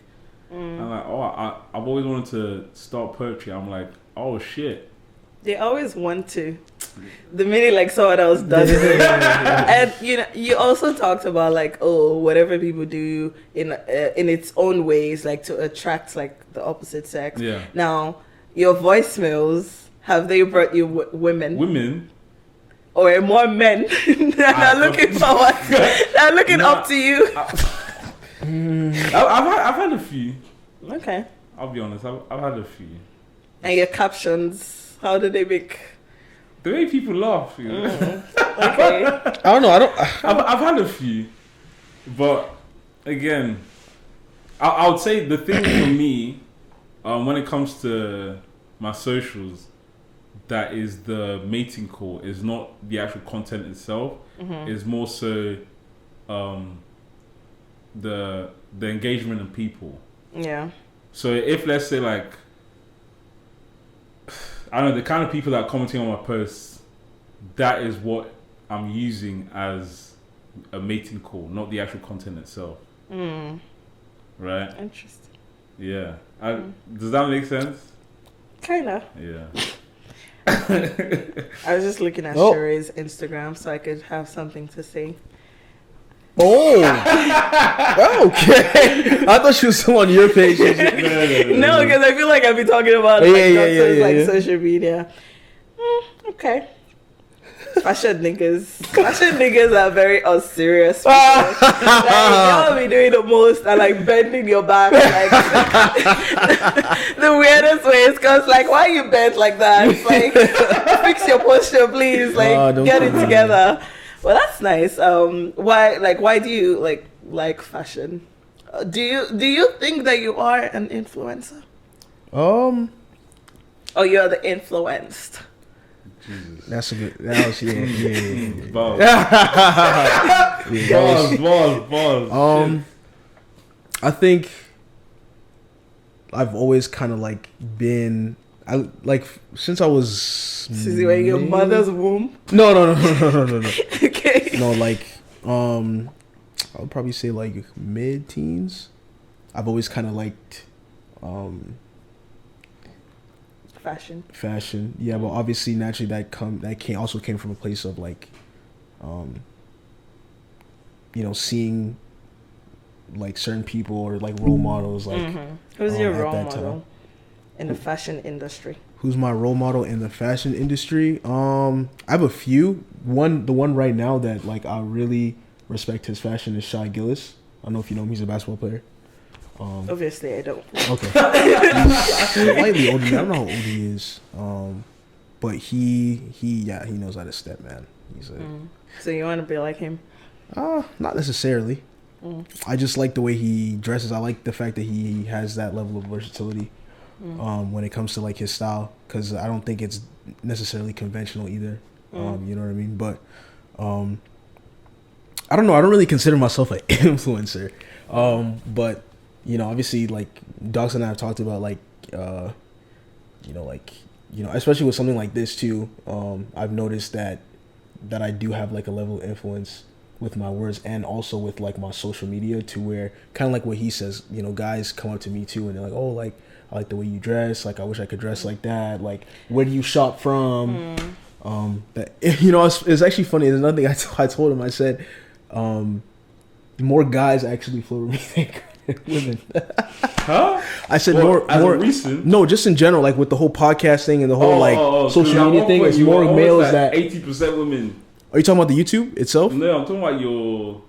I'm like, oh, I've always wanted to start poetry. I'm like, oh shit. They always want to. The minute like someone else does it. And you also talked about like, oh, whatever people do in its own ways, like to attract like the opposite sex. Yeah. Now, your voicemails, have they brought you women? Women? Or more men that are looking forward, that are looking up to you? I've had a few. Okay. I'll be honest. I've had a few. And your captions, how do they make? The way people laugh. You know? Okay. I don't know. I've had a few, but again, I would say the thing for me, when it comes to my socials, that is the mating call is not the actual content itself. It's more so the engagement of people. Yeah. So if let's say like I don't know, the kind of people that are commenting on my posts, that is what I'm using as a mating call, not the actual content itself. Right? Interesting. Yeah. Does that make sense? Kinda. Yeah. I was just looking at Sheree's Instagram so I could have something to say. Oh, okay. I thought she was still on your page. No, because I feel like I've been talking about social media. Okay. Fashion niggas are very unserious people. Like, y'all be doing the most and like bending your back like the weirdest ways. Cause like, why you bent like that? It's like, fix your posture, please. Like, get it together. Well, that's nice. Why do you like fashion? Do you think that you are an influencer? Or you're the influenced? Jesus. That's a good. That was Balls. I think I've always kind of like been. Since I was. Since you were in your mother's womb. No. Okay. No, like I would probably say like mid-teens. I've always kind of liked fashion. Yeah, but obviously naturally that came from a place of like seeing like certain people or like role models like who's your role model in the fashion industry? Who's my role model in the fashion industry? I have a few. The one right now that like I really respect his fashion is Shai Gillis. I don't know if you know him. He's a basketball player. Obviously, I don't. Okay. He's slightly older. I don't know how old he is. But he knows how to step, man. He's So you want to be like him? Not necessarily. I just like the way he dresses. I like the fact that he has that level of versatility when it comes to like his style, because I don't think it's necessarily conventional either. You know what I mean? But I don't know. I don't really consider myself an influencer. But obviously, like Docs and I have talked about, like, especially with something like this too. I've noticed that I do have like a level of influence with my words and also with like my social media, to where kind of like what he says, guys come up to me too and they're like, oh, like I like the way you dress. Like I wish I could dress like that. Like where do you shop from? That it's actually funny. There's another thing I told him. I said, more guys actually flirt with me than women. Huh? I said more recent? No, just in general, like with the whole podcast thing and the whole social media thing. It's more males that 80% women. Are you talking about the YouTube itself? No, I'm talking about your.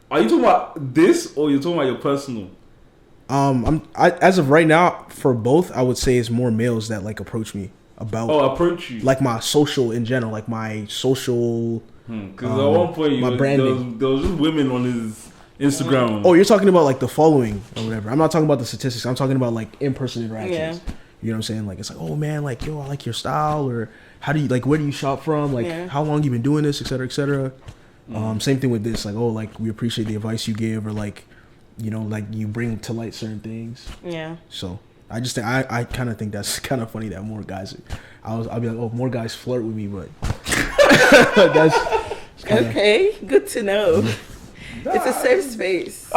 Are you talking about this or you're talking about your personal? As of right now, for both, I would say it's more males that like approach me about. Approach you. Like my social in general, like my social. Because at one point, my branding. There was just women on his Instagram. Oh, you're talking about like the following or whatever. I'm not talking about the statistics. I'm talking about like in-person interactions. Yeah. You know what I'm saying? Like it's like, oh man, like yo, I like your style, or how do you like? Where do you shop from? Like how long you been doing this, etc., etc. Same thing with this. Like, oh, like we appreciate the advice you give, or like, like you bring to light certain things. Yeah. So I just think I kind of think that's kind of funny that more guys. I'll be like, oh, more guys flirt with me, but that's kinda, okay. Good to know. It's a safe space.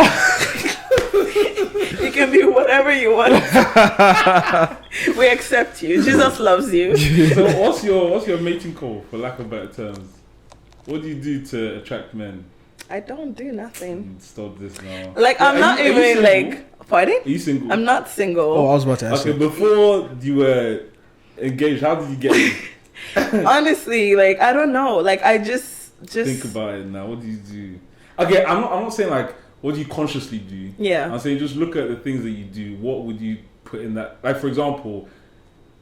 You can be whatever you want. We accept you. Jesus loves you. So what's your mating call, for lack of better terms? What do you do to attract men? I don't do nothing. Stop this now. Like I'm not even like. Pardon? Are you single? I'm not single. Oh, I was about to ask. Okay, before you were engaged, how did you get it? Honestly, like I don't know. Like I just think about it now. What do you do? Okay, I'm not saying like what do you consciously do? Yeah. I'm saying just look at the things that you do. What would you put in that? Like, for example,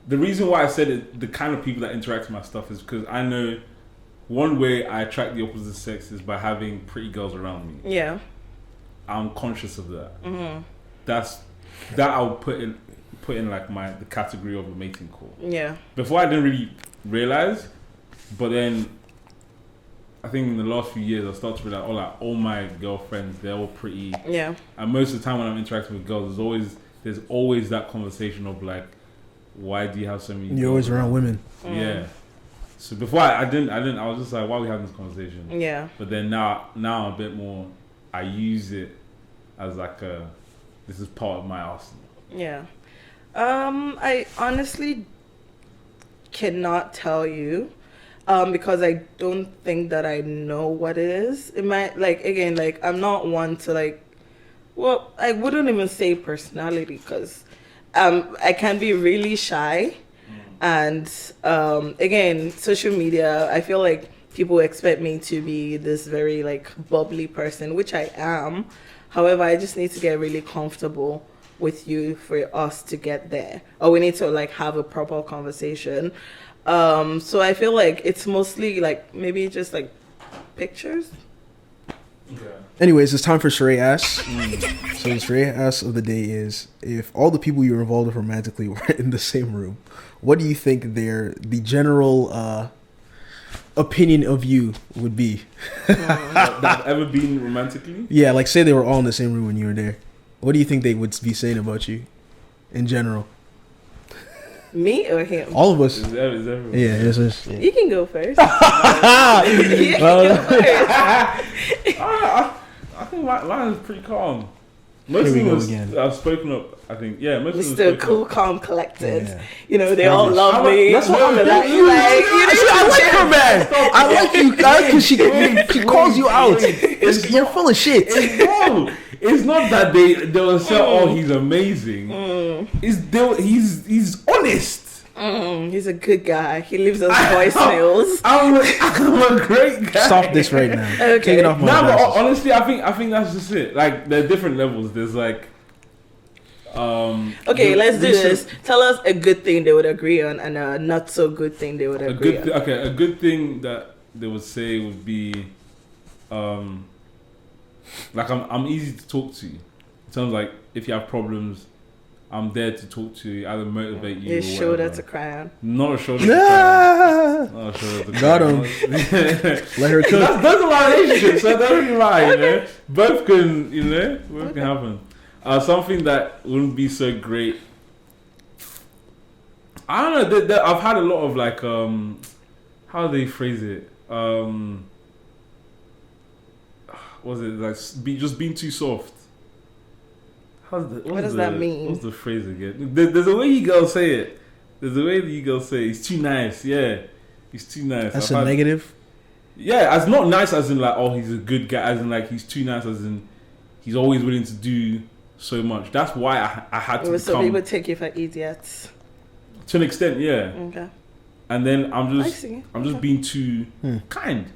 the reason why I said it, the kind of people that interact with my stuff is because I know one way I attract the opposite sex is by having pretty girls around me. Yeah. I'm conscious of that. That I'll put in like the category of a mating call. Yeah. Before I didn't really realize, but then I think in the last few years I started to realize all my girlfriends, they're all pretty. Yeah. And most of the time when I'm interacting with girls, there's always that conversation of like, why do you have so many? You're always around women. Yeah. So before I didn't. I was just like, why are we having this conversation? Yeah. But then now I'm a bit more. I use it as like this is part of my arsenal. Yeah. I honestly cannot tell you, because I don't think that I know what it is. It might, like, again, like, I'm not one to, like, well, I wouldn't even say personality, because I can be really shy. And again, social media, I feel like people expect me to be this very, like, bubbly person, which I am. However, I just need to get really comfortable with you for us to get there, or we need to like have a proper conversation. So I feel like it's mostly like maybe just like pictures. Okay. Anyways, it's time for ShoreAsks. So the ShoreAsks of the day is: if all the people you were involved with romantically were in the same room, what do you think the general opinion of you would be? That ever been romantically? Yeah, like say they were all in the same room when you were there. What do you think they would be saying about you, in general? Me or him? All of us. Is everyone? Yeah, it's us. Yeah. You can go first. You can go first. I think mine is pretty calm. Most of them I've spoken up. I think most of them. Mr. Cool, calm, collected. Yeah. You know they all love me. That's what I'm like. I like her, man. I like you guys because she calls you out. You're full of shit. It's not that they will say, "Oh, he's amazing." He's honest. He's a good guy. He leaves us voicemails. I'm a great guy. Stop this right now. Okay. Take it off my but honestly, I think that's just it. Like there are different levels. There's like, okay, let's do this. Tell us a good thing they would agree on, and a not so good thing they would agree on. Okay, a good thing that they would say would be, like I'm easy to talk to. In terms of like if you have problems, I'm there to talk to you, either motivate you. Your shoulder to cry on. Not a shoulder to cry on. Not a shoulder to cry Got him. Let her cook. That's a lot of relationships, so that doesn't lie, you know. Both can, both can happen. Something that wouldn't be so great. I don't know. I've had a lot of like, how do they phrase it? Was it like just being too soft? What does that mean? What's the phrase again? There's a way you girls say it. There's a way that you girls say he's too nice. Yeah, he's too nice. That's a negative. Yeah, as not nice as in like, oh, he's a good guy. As in like he's too nice. As in he's always willing to do so much. That's why I had to. So people take you for idiots. To an extent, yeah. Okay. And then I'm just being too kind.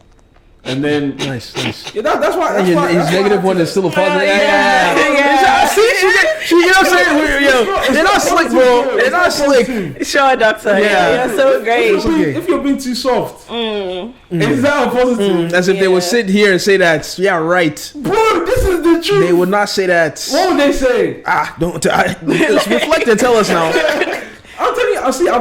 And then nice. Yeah, that's why. His negative one is still a positive. Yeah. See, you know what I'm saying? They're not slick, bro. They're not slick. Sure, doctor. Yeah, you're so great. If you're being too soft, is that a positive? As if they would sit here and say that. Yeah, right. Bro, this is the truth. They would not say that. What would they say? Reflect and tell us now. I'll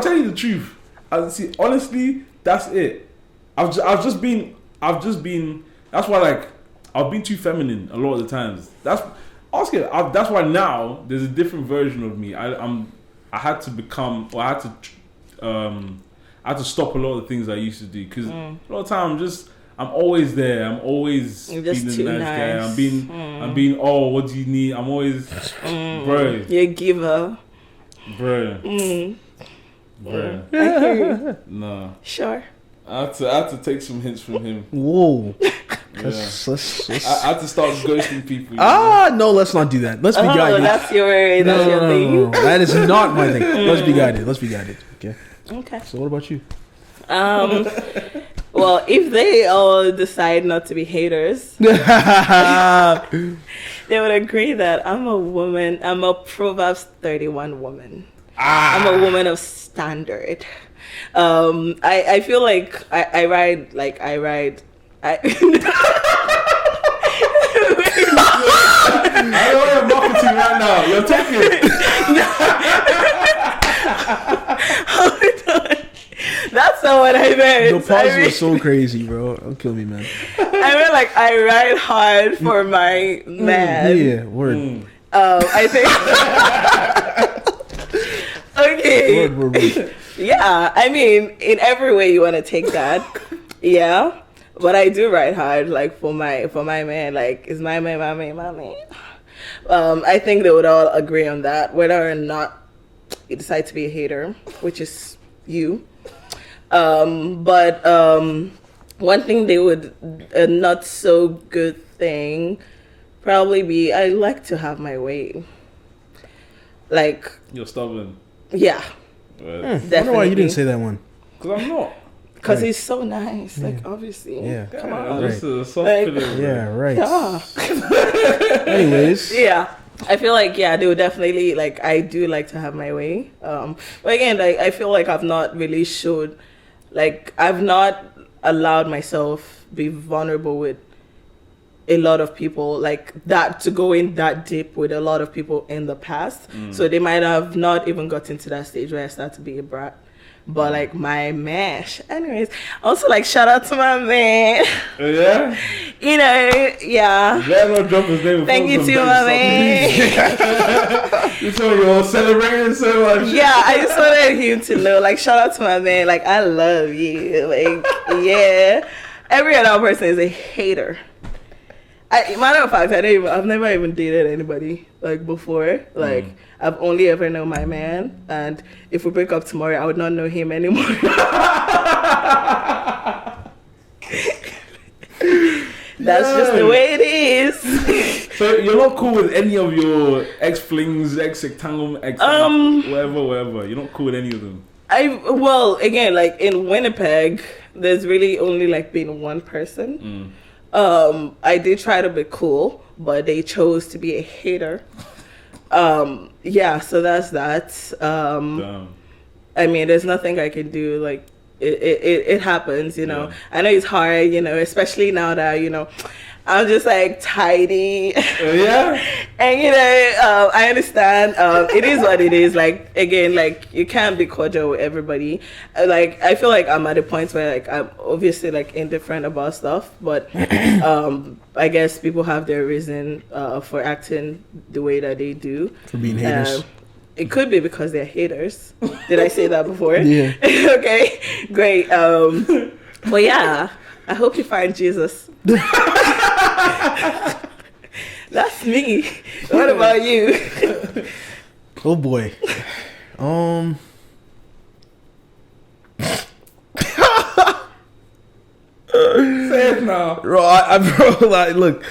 tell you the truth. Honestly, that's it. I've just been. That's why, like, I've been too feminine a lot of the times. That's why now there's a different version of me. I had to become, or I had to stop a lot of the things I used to do because a lot of time I'm always there. I'm always being the nice guy. I'm being. Oh, what do you need? I'm always, bro. You're a giver, bro. Bro. I hear you. No. Sure. I had to take some hints from him. Whoa. Yeah. I had to start ghosting people. No, let's not do that. Let's be guided. That's your thing. No. That is not my thing. Let's be guided. Okay. Okay. So what about you? Well, if they all decide not to be haters, they would agree that I'm a woman. I'm a Proverbs 31 woman. I'm a woman of standard. I feel like I ride. I don't have marketing right now. You're taking. Hold on. That's not what I meant. The pause was so crazy, bro. Don't kill me, man. I mean, like, I ride hard for my man. Yeah, word. I think. Okay. Word. Yeah, I mean, in every way you want to take that. Yeah. But I do ride hard, like, for my man. Like, is my man. I think they would all agree on that, whether or not you decide to be a hater, which is you. But one thing they would, a not so good thing, probably be, I like to have my way. Like, you're stubborn. Yeah. Right. I wonder why you didn't say that one. Because I'm not. Because he's so nice. Like, obviously. Yeah. Come on. This is a soft Like, feeling. Yeah, right. Yeah. Anyways. Yeah. I feel like, yeah, they would definitely, like, I do like to have my way. But again, like, I feel like I've not really showed, like, I've not allowed myself be vulnerable with a lot of people, like, that, to go in that deep with a lot of people in the past. So they might have not even gotten to that stage where I start to be a brat. But, like, my man, anyways, also, like, shout out to my man. Yeah? You know, yeah. Let not drop his name. Thank you to my man. You saw you're celebrating so much. Yeah, I just wanted him to know, like, shout out to my man. Like, I love you. Like, yeah. Every other person is a hater. Matter of fact, I've never even dated anybody, like, before. Like, I've only ever known my man, and if we break up tomorrow, I would not know him anymore. That's just the way it is. So you're not cool with any of your ex-flings, ex-entanglement, whatever. You're not cool with any of them. Well, again, like, in Winnipeg, there's really only, like, been one person. I did try to be cool, but they chose to be a hater. Yeah, so that's that. I mean, there's nothing I can do. Like, it happens, you know. Yeah. I know it's hard, you know, especially now that, you know, I'm just like TaiDee. Yeah. And, you know, I understand. It is what it is. Like, again, like, you can't be cordial with everybody. Like, I feel like I'm at a point where, like, I'm obviously, like, indifferent about stuff. But I guess people have their reason for acting the way that they do. For being haters. It could be because they're haters. Did I say that before? Yeah. Okay, great. But yeah, I hope you find Jesus. That's me. What about you? Oh boy. Say it now. Bro, like, look,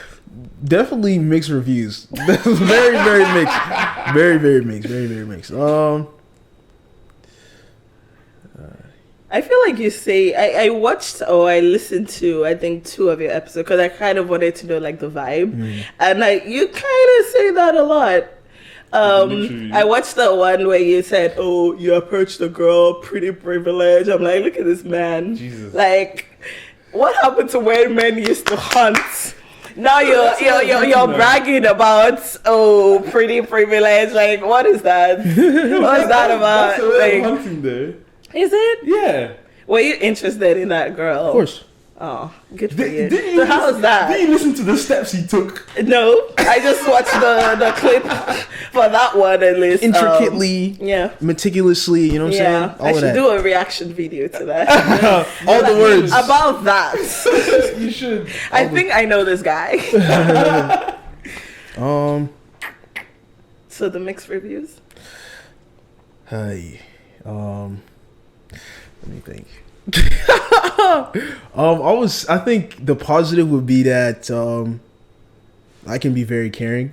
definitely mixed reviews. very mixed. Very mixed. I feel like you say, I watched or I listened to, I think, 2 of your episodes because I kind of wanted to know, like, the vibe. And, like, you kind of say that a lot. I watched the one where you said, oh, you approached a girl, pretty privileged. I'm like, look at this man. Jesus. Like, what happened to when men used to hunt? Now you're bragging about, oh, pretty privilege. Like, what is that? What's that about? That's a way like, of hunting, though. Is it? Yeah. Were you interested in that girl? Of course. Oh, good for you. So how's that? Did you listen to the steps he took? No, I just watched the clip for that one at least. Intricately, meticulously, you know what I'm saying? All I should do a reaction video to that. All the words. About that. You should. I think I know this guy. So the mixed reviews? Hey. Let me think. I think the positive would be that I can be very caring,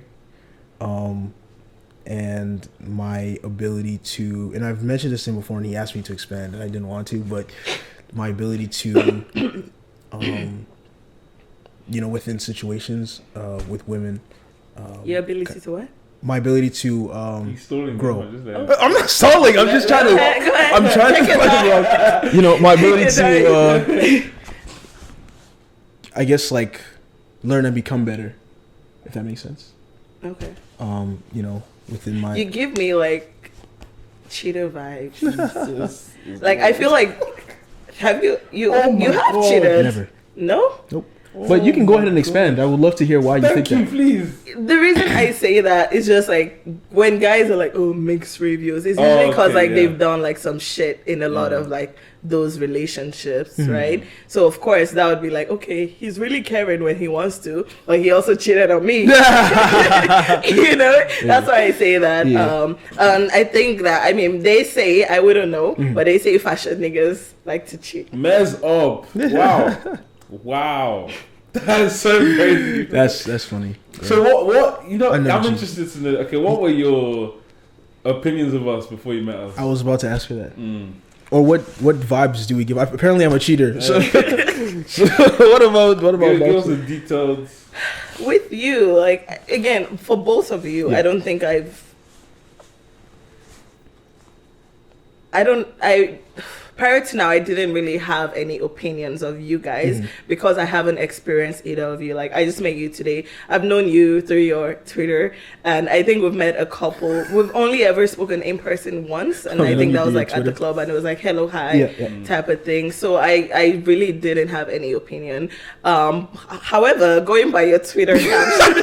and my ability to, and I've mentioned this thing before, and he asked me to expand, and I didn't want to, but my ability to, within situations with women. Your ability to what? My ability to grow. I'm not stalling. I'm just trying to. Go ahead. I'm trying to. My ability to. I guess like learn and become better, if that makes sense. Okay. Within my. You give me like cheater vibes. Like I feel like have you have cheated? Never. No? Nope. But you can go ahead and expand. I would love to hear why you think that. Please. The reason I say that is just like when guys are like, oh, mixed reviews, it's usually because they've done like some shit in a lot of like those relationships, right? So of course that would be like, okay, he's really caring when he wants to, but he also cheated on me. That's why I say that. Yeah. And I think that, I mean, they say, I wouldn't know, but they say fashion niggas like to cheat. Mess up. Wow. Wow. That's so crazy. That's funny. So what I'm interested to know, okay, what were your opinions of us before you met us? I was about to ask for that. Or what vibes do we give? Apparently I'm a cheater. So, what about give us the details. With you, like, again, for both of you, I don't think prior to now, I didn't really have any opinions of you guys because I haven't experienced either of you. Like, I just met you today. I've known you through your Twitter, and I think we've met a couple. We've only ever spoken in person once, and I think that was like Twitter. At the club, and it was like hello, hi type of thing. So I really didn't have any opinion. However, going by your Twitter caption,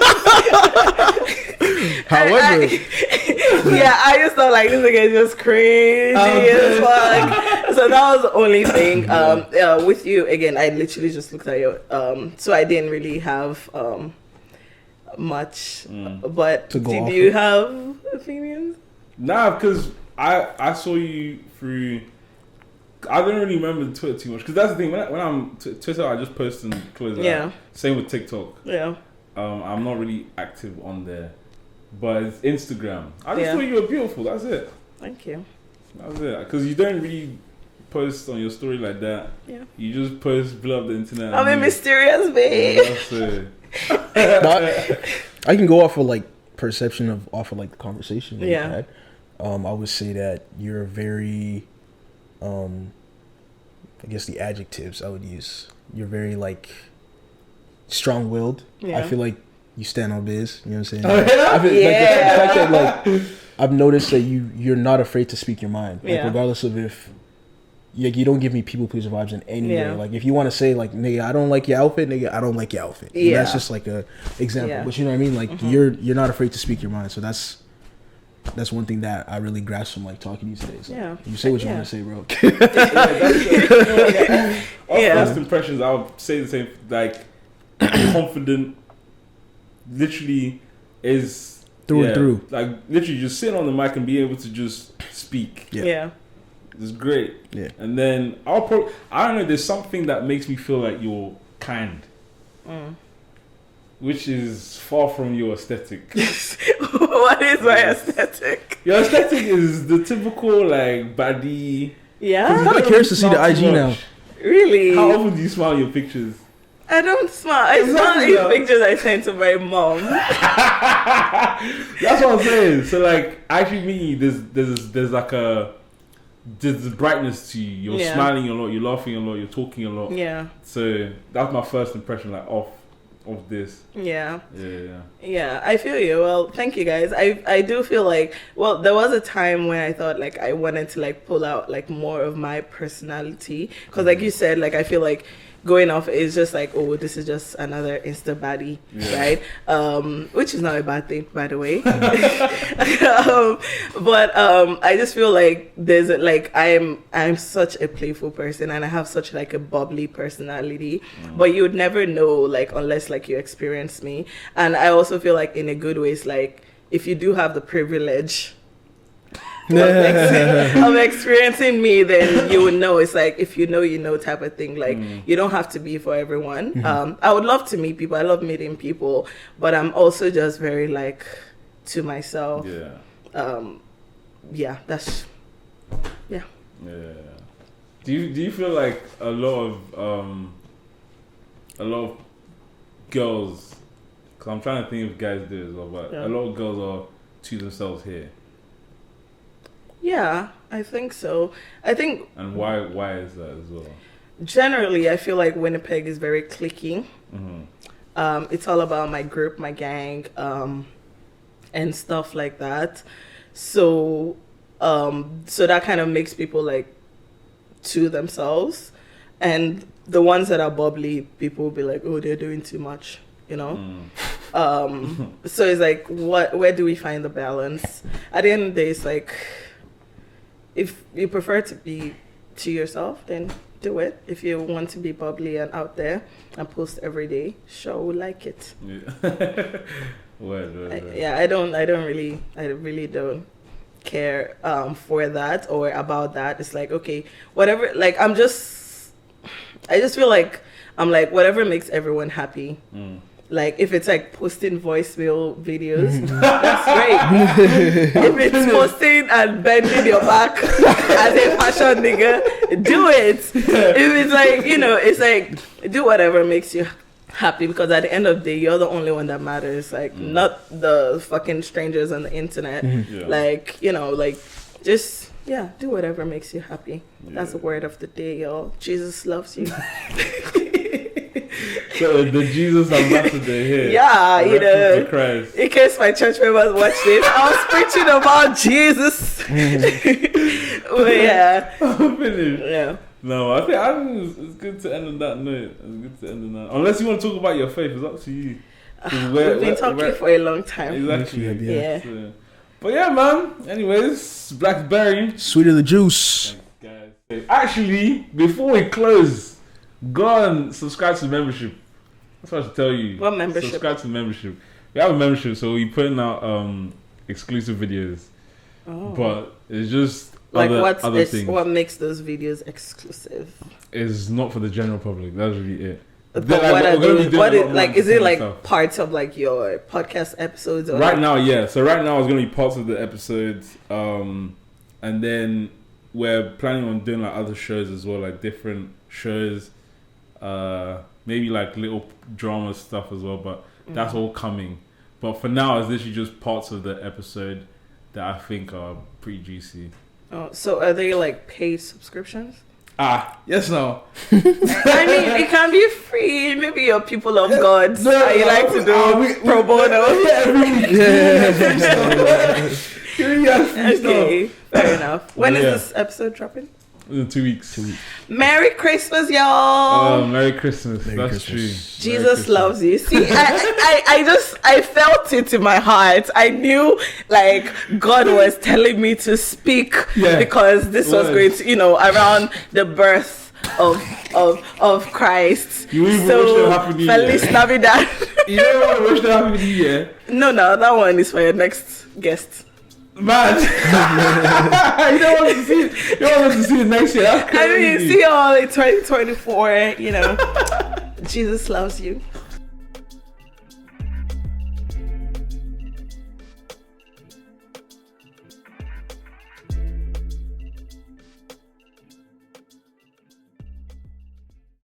I just thought like this nigga is just crazy as fuck. So that was the only thing. With you again, I literally just looked at you. So I didn't really have much. But did you have opinions? Nah, because I saw you through. I don't really remember Twitter too much because that's the thing. When I'm Twitter, I just post and close it out. Same with TikTok. Yeah. I'm not really active on there, but it's Instagram. I just thought you were beautiful. That's it. Thank you. That's it. Because you don't really post on your story like that. Yeah. You just post, blow up the internet. I'm a mysterious babe. That's it. I can go off of like perception off of like the conversation we had. I would say that you're very, I guess the adjectives I would use. You're very like strong-willed. Yeah. I feel like you stand on biz. You know what I'm saying? I feel like the fact that like I've noticed that you're not afraid to speak your mind. Like regardless of if you don't give me people pleaser vibes in any way. Like if you want to say like nigga, I don't like your outfit, nigga, I don't like your outfit. Yeah. That's just like a example. Yeah. But you know what I mean? Like you're not afraid to speak your mind. So that's one thing that I really grasp from like talking to you today. So you say what you want to say, bro. First impressions, I would say the same. Like confident, literally is through and through. Like literally, just sitting on the mic and be able to just speak. Yeah. It's great. Yeah. And then I don't know. There's something that makes me feel like you're kind. Which is far from your aesthetic. What is my aesthetic? Your aesthetic is the typical like baddie. Yeah. I'm kind of curious to see the IG now. Really? How often do you smile in your pictures? I don't smile. I smile in pictures I send to my mom. That's what I'm saying. So like, actually, me, there's like there's brightness to you. You're smiling a lot. You're laughing a lot. You're talking a lot. Yeah. So that's my first impression, like of this. Yeah, I feel you. Well, thank you guys. I do feel like, well, there was a time when I thought like I wanted to like pull out like more of my personality, because like you said, like I feel like going off is just like, oh, this is just another Insta baddie, right? Which is not a bad thing, by the way. But I just feel like there's like I'm such a playful person, and I have such like a bubbly personality, but you would never know like unless like you experience me. And I also feel like in a good way, it's like if you do have the privilege of experiencing me, then you would know. It's like if you know type of thing. Like you don't have to be for everyone. I would love to meet people. I love meeting people, but I'm also just very like to myself. Do you feel like a lot of girls? Because I'm trying to think if guys do as well, but a lot of girls are to themselves here. Yeah, I think so. And why is that as well? Generally, I feel like Winnipeg is very cliquey. It's all about my group, my gang, and stuff like that. So that kind of makes people like to themselves, and the ones that are bubbly, people will be like, oh, they're doing too much, you know. So it's like, where do we find the balance? At the end of the day, it's like, if you prefer to be to yourself, then do it. If you want to be bubbly and out there and post every day, sure, we like it. Yeah. I really don't care for that or about that. It's like, okay, whatever. Like, I just feel like I'm like, whatever makes everyone happy. Like, if it's like posting voicemail videos, that's great. If it's posting and bending your back as a fashion nigga, do it. If it's like, you know, it's like, do whatever makes you happy, because at the end of the day, you're the only one that matters. Like, not the fucking strangers on the internet. Like, you know, like, just, do whatever makes you happy. That's the word of the day, y'all. Jesus loves you. So the Jesus ambassador here. Yeah, you know, Christ. In case my church members watch this, I was preaching about Jesus. But yeah. I'm finished. Yeah. No, I think it's good to end on that note. Unless you want to talk about your faith, it's up to you. We've been talking for a long time. Exactly. Yeah. So, but yeah, man. Anyways, BlackerTheBerry. Sweeter the juice. Thanks, guys. Actually, before we close, go and subscribe to the membership. That's what I should tell you. What membership? Subscribe to the membership. We have a membership, so we're putting out exclusive videos. But it's just like other things. What makes those videos exclusive? It's not for the general public. That's really it. But is it like stuff. Parts of like your podcast episodes? Or right now, yeah. So right now, it's gonna be parts of the episodes, and then we're planning on doing like other shows as well, like different shows. Maybe like little drama stuff as well, but that's all coming. But for now, it's literally just parts of the episode that I think are pretty juicy. Oh, so are they like paid subscriptions? Yes, no. I mean, it can be free. Maybe you're people of God. You like to do pro bono. Okay, fair enough. When is this episode dropping? In 2 weeks. Merry Christmas, y'all. Merry Christmas. Merry That's Christmas. true. Jesus loves you. See, I felt it in my heart. I knew like God was telling me to speak because this was going to, you know, around the birth of Christ. You even wish them Happy New Year. Feliz Navidad. You don't want to wish them Happy New Year? No, that one is for your next guest. Man, you don't want to see it. You don't want to see it next year. I mean, see you all in 2024. You know, Jesus loves you.